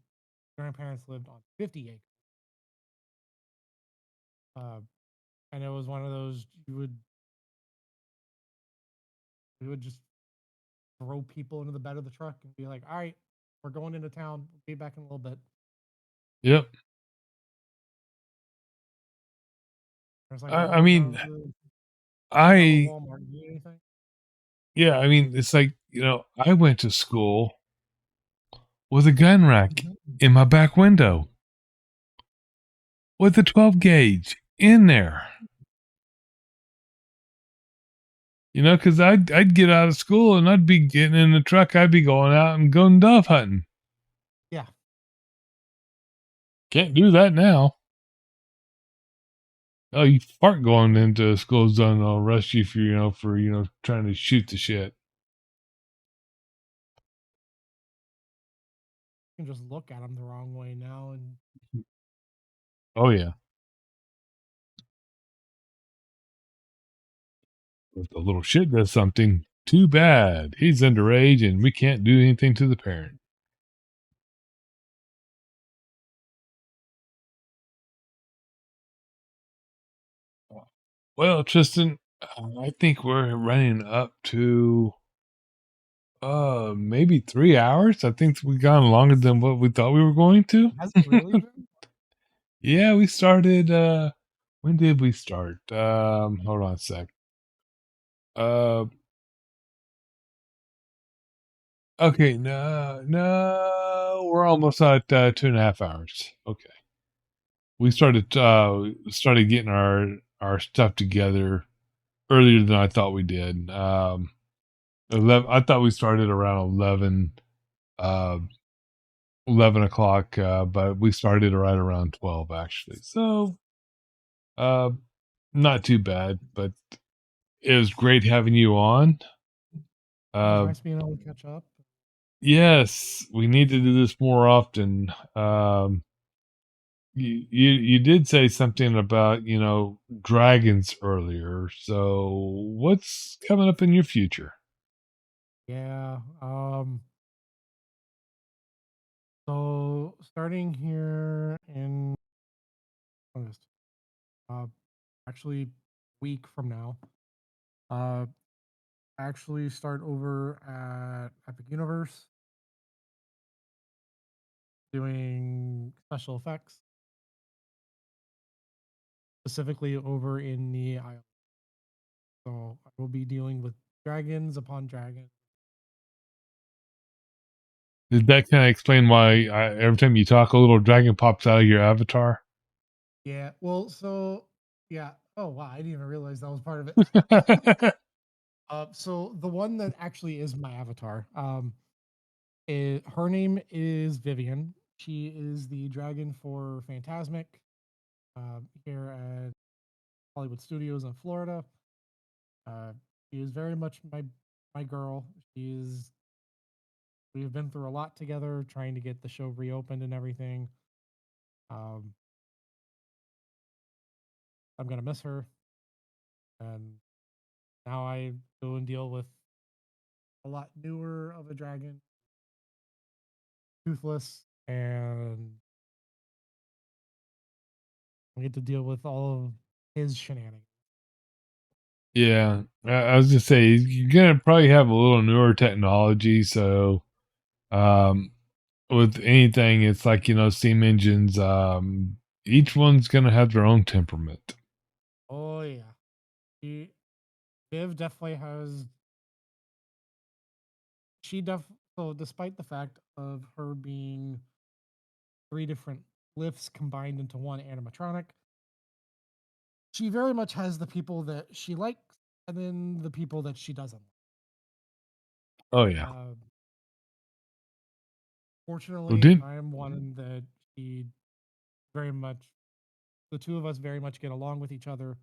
grandparents lived on 50 acres. Uh, and it was one of those we would just throw people into the bed of the truck and be like, "All right, we're going into town. We'll be back in a little bit." yep. It's like, I "Oh, we're mean, down to the I Walmart. You need anything?" yeah, I mean, it's like I went to school with a gun rack in my back window with a 12 gauge in there. Because I'd get out of school and I'd be getting in the truck. I'd be going out and going dove hunting. Can't do that now. Oh, you fart going into a school zone, they'll arrest you for, trying to shoot the shit. You can just look at them the wrong way now, and Oh, yeah. If the little shit does something, too bad. He's underage and we can't do anything to the parent. Well, Tristan, I think we're running up to maybe 3 hours. I think we've gone longer than what we thought we were going to. has it really been? Yeah, we started when did we start? Hold on a sec. Uh okay, no, we're almost at 2.5 hours. Okay. We started getting our stuff together earlier than I thought we did. 11, I thought we started around uh 11 o'clock, but we started right around 12 actually. So uh not too bad, but it was great having you on. It was Uh nice being able to catch up. yes, we need to do this more often. You did say something about, dragons earlier. So what's coming up in your future? Yeah. So starting here in August, uh, actually week from now, uh, actually start over at Epic Universe doing special effects, specifically over in the isle. So I will be dealing with dragons upon dragons. Did that kind of explain why every time you talk, a little dragon pops out of your avatar? Yeah. Well, so yeah. Oh wow, I didn't even realize that was part of it. So the one that actually is my avatar, her name is Vivian. She is the dragon for Phantasmic, here at Hollywood Studios in Florida. Uh, she is very much my girl. She is. We've been through a lot together, trying to get the show reopened and everything. Um, I'm gonna miss her, and now I go and deal with a lot newer of a dragon, toothless, and I get to deal with all of his shenanigans. Yeah, I was just say you're gonna probably have a little newer technology. So, um, with anything, it's like steam engines. Each one's gonna have their own temperament. Oh yeah, she Viv definitely has. She def So despite the fact of her being three different lifts combined into one animatronic, she very much has the people that she likes and then the people that she doesn't. Oh yeah. Uh, Well, Fortunately, didn't I am one that she very much. The two of us very much get along with each other.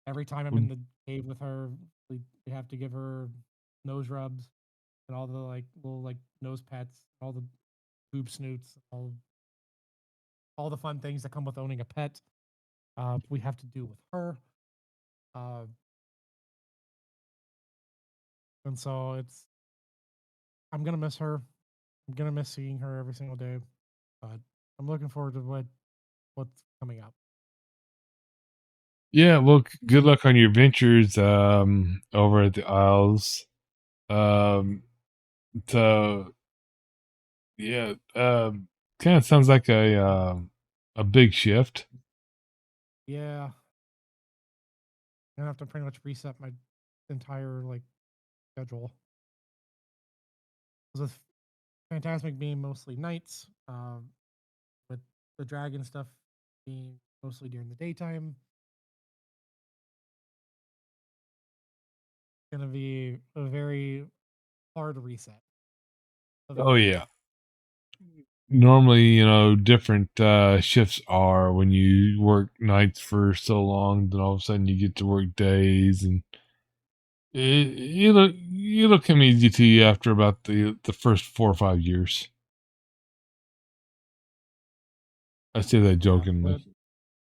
Every time I'm in the cave with her, we have to give her nose rubs and all the like little like nose pets, all the boob snoots, all the fun things that come with owning a pet. We have to do with her, uh, and so it's. I'm gonna miss her. I'm gonna miss seeing her every single day, but I'm looking forward to what's coming up. yeah. Well, good luck on your ventures over at the Isles. Um, so yeah, kind of sounds like a big shift. Yeah, I'm gonna have to pretty much reset my entire like schedule. 'Cause with Phantasmic being mostly nights, with the dragon stuff being mostly during the daytime, gonna be a very hard reset of Oh everything. yeah. normally, different shifts are when you work nights for so long, then all of a sudden you get to work days, and it'll come easy to you after about the first 4 or 5 years. I say that Yeah, jokingly.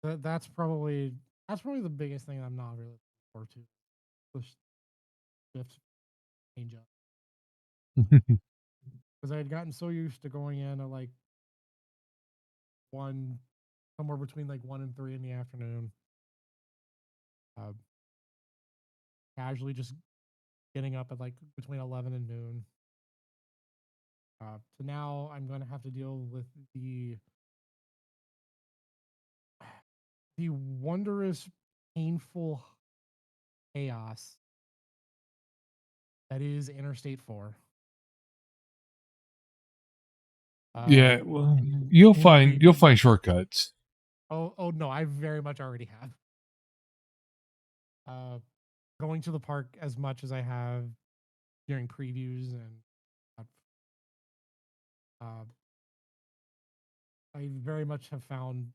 that's probably the biggest thing I'm not really looking forward to. The shift change up because I had gotten so used to going in at like one, somewhere between like 1 and 3 in the afternoon, uh, casually just getting up at like between 11 and noon. So now I'm going to have to deal with the wondrous, painful chaos that is Interstate 4. Yeah, well, you'll In find preview. shortcuts. Oh no, I very much already have. Uh, Going to the park as much as I have during previews, and uh, I very much have found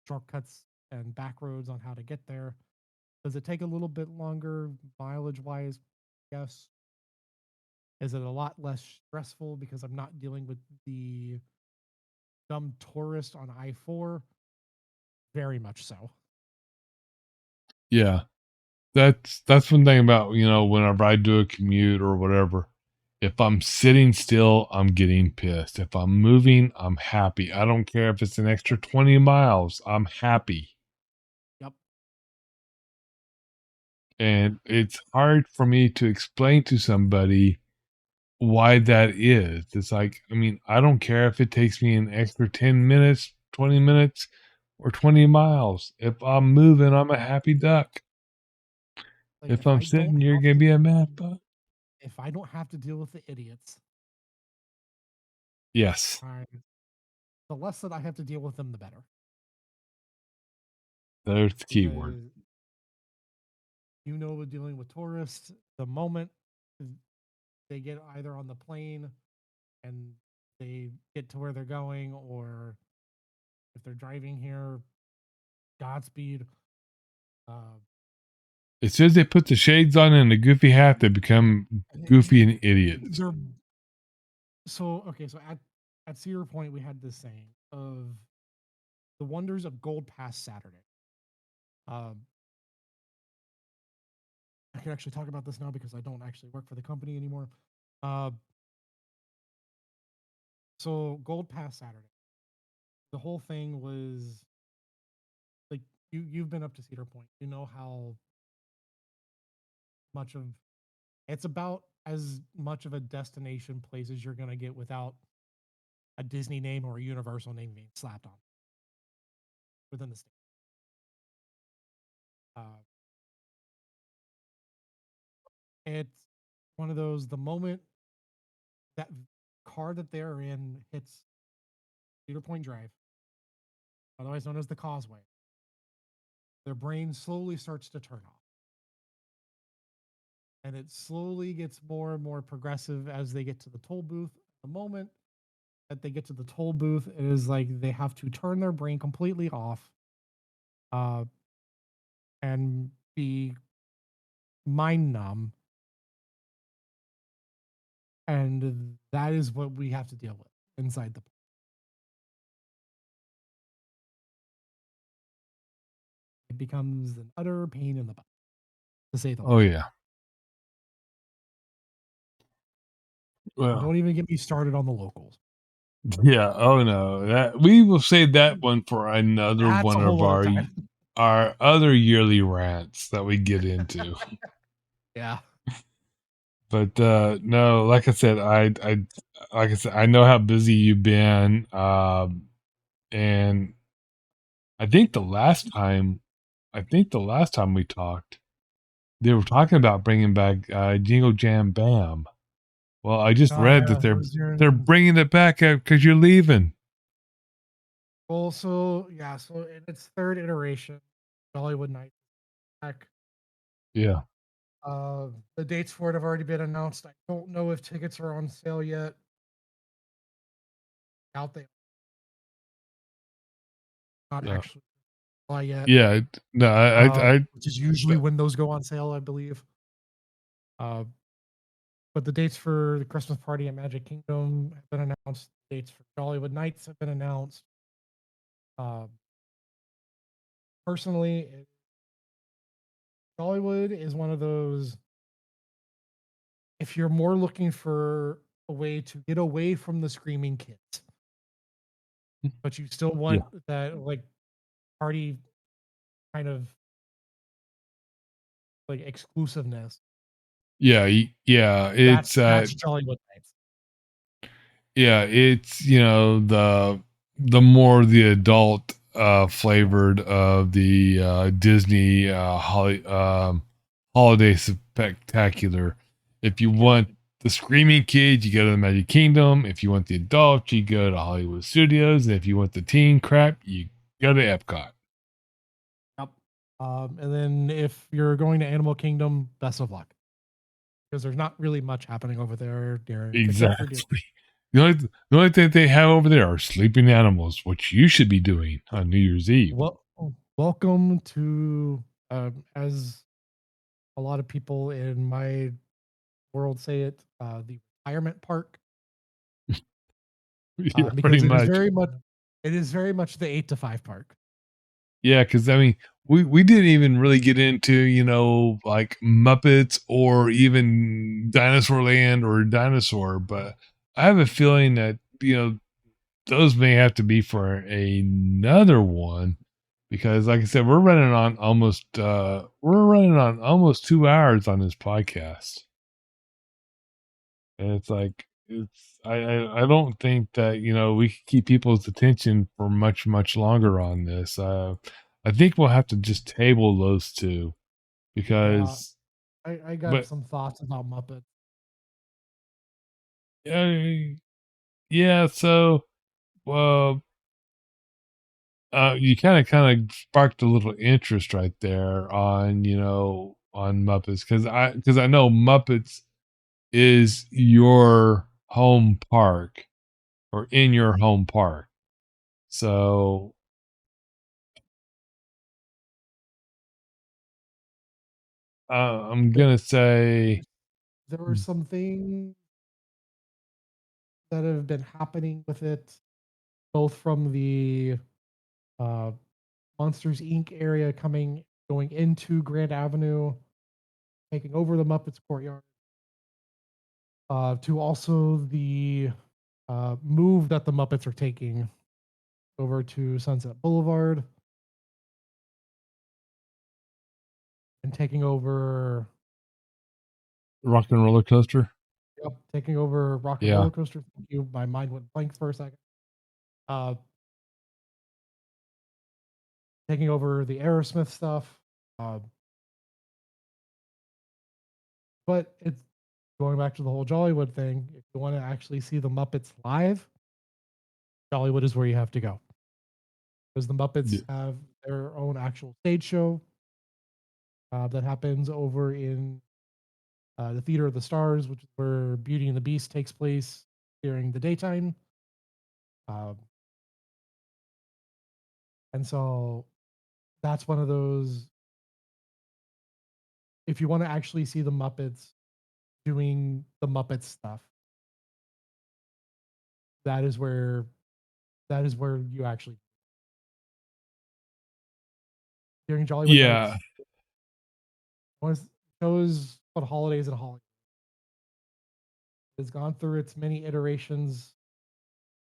shortcuts and back roads on how to get there. Does it take a little bit longer mileage wise? Yes. Is it a lot less stressful because I'm not dealing with the dumb tourist on I-4? Very much so. Yeah. That's one thing about, whenever I do a commute or whatever. If I'm sitting still, I'm getting pissed. If I'm moving, I'm happy. I don't care if it's an extra 20 miles. I'm happy. Yep. And it's hard for me to explain to somebody why that is. It's like, I mean, I don't care if it takes me an extra 10 minutes, 20 minutes, or 20 miles. If I'm moving, I'm a happy duck. Like If I'm sitting, you're going to be a mad butt. if I don't have to deal with the idiots, Yes, I the less that I have to deal with them, the better. there's the key word. Because dealing with tourists, the moment they get either on the plane and they get to where they're going, or if they're driving here, Godspeed. Uh, As soon as they put the shades on and a goofy hat, they become goofy and idiots. they're so okay. So at Cedar Point, we had this saying of the wonders of Gold Pass Saturday. Um, I can actually talk about this now because I don't actually work for the company anymore. Uh, so Gold Pass Saturday, the whole thing was like you've been up to Cedar Point. You know how much of it's about as much of a destination place as you're gonna get without a Disney name or a Universal name being slapped on within the state. Uh, it's one of those. The moment that car that they're in hits Cedar Point Drive, otherwise known as the Causeway, their brain slowly starts to turn off. And it slowly gets more and more progressive as they get to the toll booth. The moment that they get to the toll booth, it is like they have to turn their brain completely off, uh, and be mind numb. And that is what we have to deal with inside the. It becomes an utter pain in the butt, to say the Oh least. yeah. And Well, don't even get me started on the locals. yeah. Oh no. That we will save that one for another That's a one whole of other time. our other yearly rants that we get into. Yeah. But no, like I said, I know how busy you've been. And I think the last time we talked, they were talking about bringing back Jingle Jam Bam. Well, I just Oh read yeah, that that was they're during. bringing it back because you're leaving. Well, so yeah, so in its third iteration, Dollywood Night back. Yeah. The dates for it have already been announced. I don't know if tickets are on sale yet. Out there. not Yeah. actually July yet. Yeah. No, Which is usually when those go on sale, I believe. Uh, but the dates for the Christmas party at Magic Kingdom have been announced. Dates for Jollywood Nights have been announced. Um, personally, Jollywood is one of those. If you're more looking for a way to get away from the screaming kids, but you still yeah. want that like party kind of like exclusiveness, Yeah. Yeah. that's Jollywood Nights. Yeah, it's the more the adult flavored of the Disney holiday spectacular. If you want the screaming kids, you go to the Magic Kingdom. If you want the adults, you go to Hollywood Studios. And if you want the teen crap, you go to Epcot. Yep. And then if you're going to Animal Kingdom, best of luck because there's not really much happening over there during except for Exactly. The only thing they have over there are sleeping animals, which you should be doing on New Year's Eve. welcome to as a lot of people in my world say it, the retirement park, Yeah, pretty because much. it is very much the 8 to 5 park. Yeah, because I mean, we didn't even really get into like Muppets or even Dinosaur Land or Dinosaur, but I have a feeling that those may have to be for another one because, like I said, we're running on almost 2 hours on this podcast, and it's like I don't think that we can keep people's attention for much longer on this. I think we'll have to just table those two Yeah, because, I got but some thoughts about Muppets. uh, yeah. So, well, you kind of sparked a little interest right there on on Muppets because I know Muppets is your home park or in your home park. So I'm gonna say, There were some things that have been happening with it, both from the uh, Monsters Inc. area going into Grand Avenue, taking over the Muppets courtyard, to also the move that the Muppets are taking over to Sunset Boulevard and taking over. Rock and Roller Coaster. Yep, taking over Rock and Yeah. Roller Coaster. Thank you. My mind went blank for a second. Uh, taking over the Aerosmith stuff. Uh, but it's going back to the whole Jollywood thing. If you want to actually see the Muppets live, Jollywood is where you have to go because the Yeah. Muppets have their own actual stage show that happens over in the Theater of the Stars, which is where Beauty and the Beast takes place during the daytime. Um, and so that's one of those. If you want to actually see the Muppets doing the Muppet stuff, that is where you actually during Jollywood Yeah. nights. Was shows what holidays and Hollywood has gone through its many iterations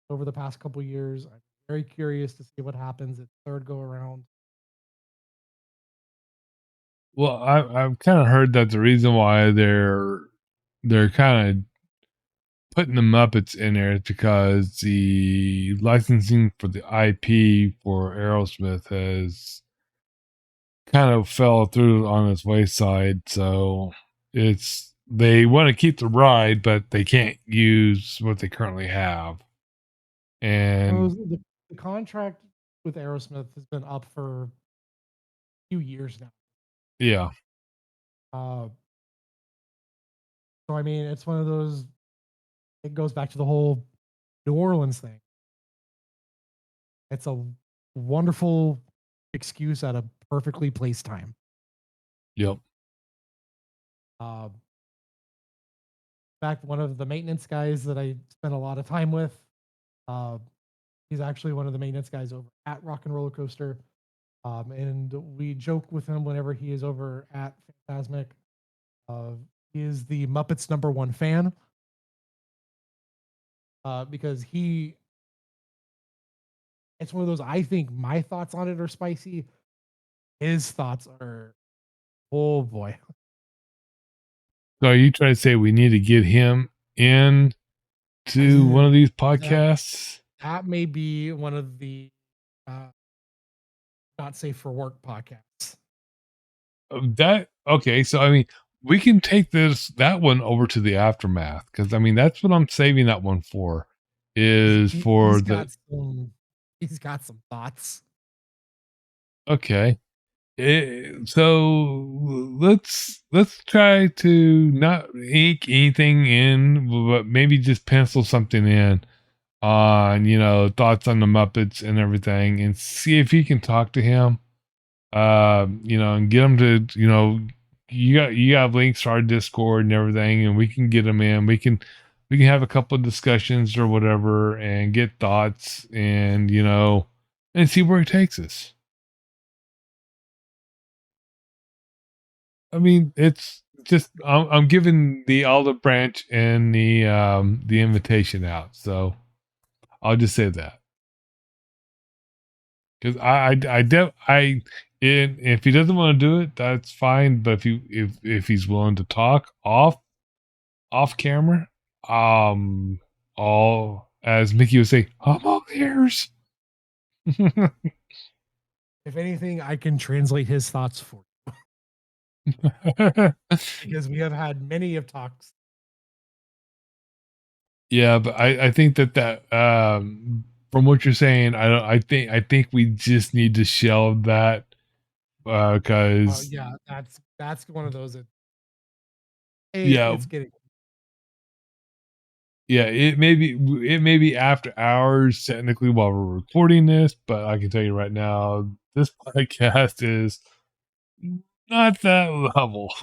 over the past couple years. I'm very curious to see what happens at third go around. Well, I've kind of heard that the reason why they're kind of putting the Muppets in there is because the licensing for the IP for Aerosmith has kind of fell through on its wayside. So they want to keep the ride, but they can't use what they currently have. So And the contract with Aerosmith has been up for a few years now. yeah, Uh, so I mean, it's one of those. It goes back to the whole New Orleans thing. It's a wonderful excuse at a perfectly placed time. Yep. In fact, one of the maintenance guys that I spent a lot of time with, uh, he's actually one of the maintenance guys over at Rock and Roller Coaster. And we joke with him whenever he is over at Fantasmic. He is the Muppets #1 fan, because it's one of those, I think my thoughts on it are spicy. His thoughts are, oh boy. So are you trying to say we need to get him in to one of these podcasts? That may be one of the not safe for work podcasts. Okay, so I mean, we can take that one over to the aftermath, because I mean that's what I'm saving that one for. Is for He's got some thoughts. Okay. So let's try to not ink anything in, but maybe just pencil something in on, thoughts on the Muppets and everything, and see if you can talk to him. And get him to, you have links to our Discord and everything, and we can get him in. We can have a couple of discussions or whatever, and get thoughts, and and see where it takes us. I mean, it's just I'm giving the olive branch and the invitation out, so I'll just say that, because if he doesn't want to do it, that's fine. But if he's willing to talk off camera, all, as Mickey would say, I'm all ears. If anything, I can translate his thoughts for you. Because we have had many of talks. Yeah, but I think that from what you're saying, I think we just need to shelve that, because yeah, that's one of those that yeah, it's getting. Yeah, it may be after hours technically while we're recording this, but I can tell you right now, this podcast is not that level.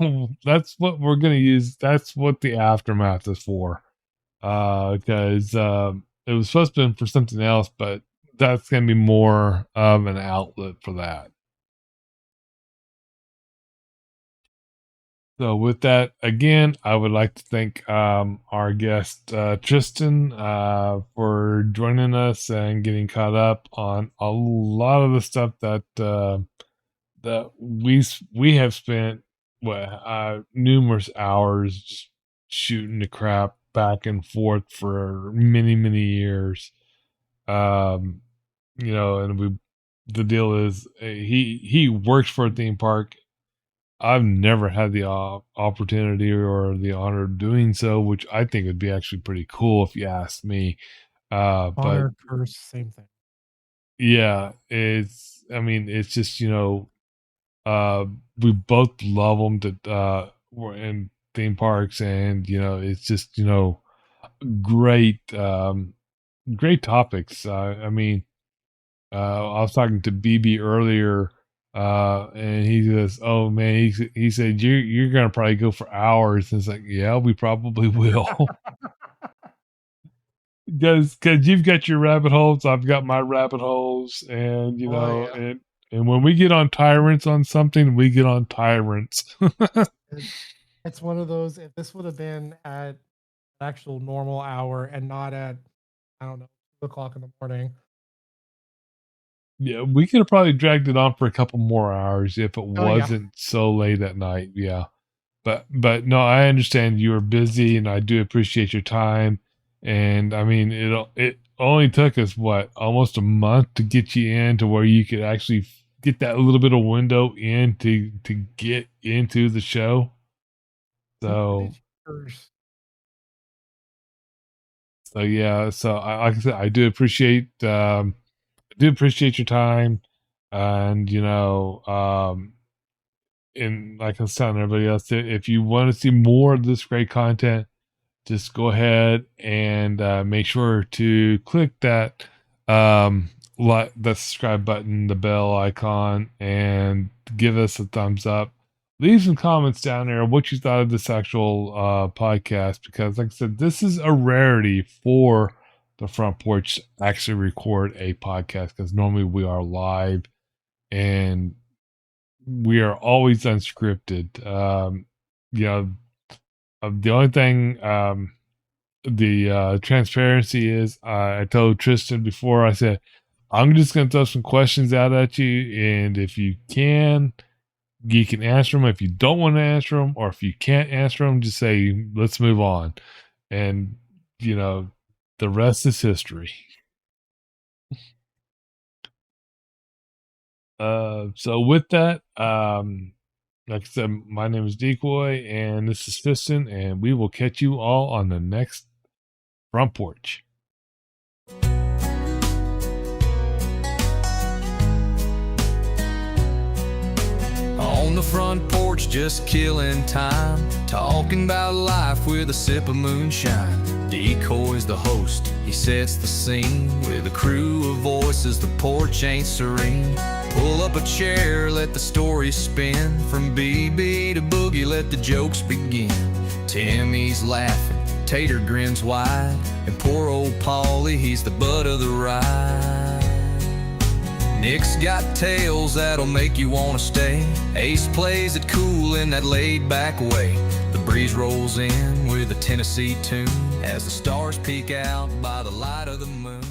That's what we're gonna use. That's what the aftermath is for. Because it was supposed to be for something else, but that's gonna be more of an outlet for that. So with that, again, I would like to thank our guest Tristen for joining us and getting caught up on a lot of the stuff that we have spent numerous hours just shooting the crap back and forth for many years. Um, and the deal is, he works for a theme park. I've never had the opportunity or the honor of doing so, which I think would be actually pretty cool if you asked me. But Honor, curse, same thing. yeah, I mean, it's just, we both love them we're in theme parks, and, it's just, great, great topics. I mean, I was talking to BB earlier, and he goes, "Oh man," he said, "You're gonna probably go for hours." And it's like, yeah, we probably will, because you've got your rabbit holes, I've got my rabbit holes, and and when we get on tyrants on something, we get on tyrants. It's one of those. If this would have been at an actual normal hour and not at, I don't know, 2 o'clock in the morning. Yeah, we could have probably dragged it on for a couple more hours if it wasn't so late at night. Yeah. But no, I understand you are busy, and I do appreciate your time. And I mean, it only took us almost a month to get you in to where you could actually get that little bit of window in to get into the show. So yeah, so like I said, I do appreciate your time, and and like I was telling everybody else, if you want to see more of this great content, just go ahead and make sure to click that like that subscribe button, the bell icon, and give us a thumbs up. Leave some comments down there what you thought of this actual podcast, because like I said, this is a rarity for the Front Porch to actually record a podcast, because normally we are live and we are always unscripted. The only thing, the transparency is, I told Tristen before, I said, I'm just going to throw some questions out at you, and if you can answer them. If you don't want to answer them, or if you can't answer them, just say, let's move on. And, the rest is history. So with that, like I said, my name is Decoy, and this is Tristen, and we will catch you all on the next Front Porch. On the front porch, just killing time, talking about life with a sip of moonshine. Decoy's the host, he sets the scene with a crew of voices. The porch ain't serene. Pull up a chair, let the story spin. From BB to Boogie, let the jokes begin. Timmy's laughing, Tater grins wide, and poor old Paulie, he's the butt of the ride. Nick's got tales that'll make you wanna stay. Ace plays it cool in that laid-back way. The breeze rolls in with a Tennessee tune as the stars peek out by the light of the moon.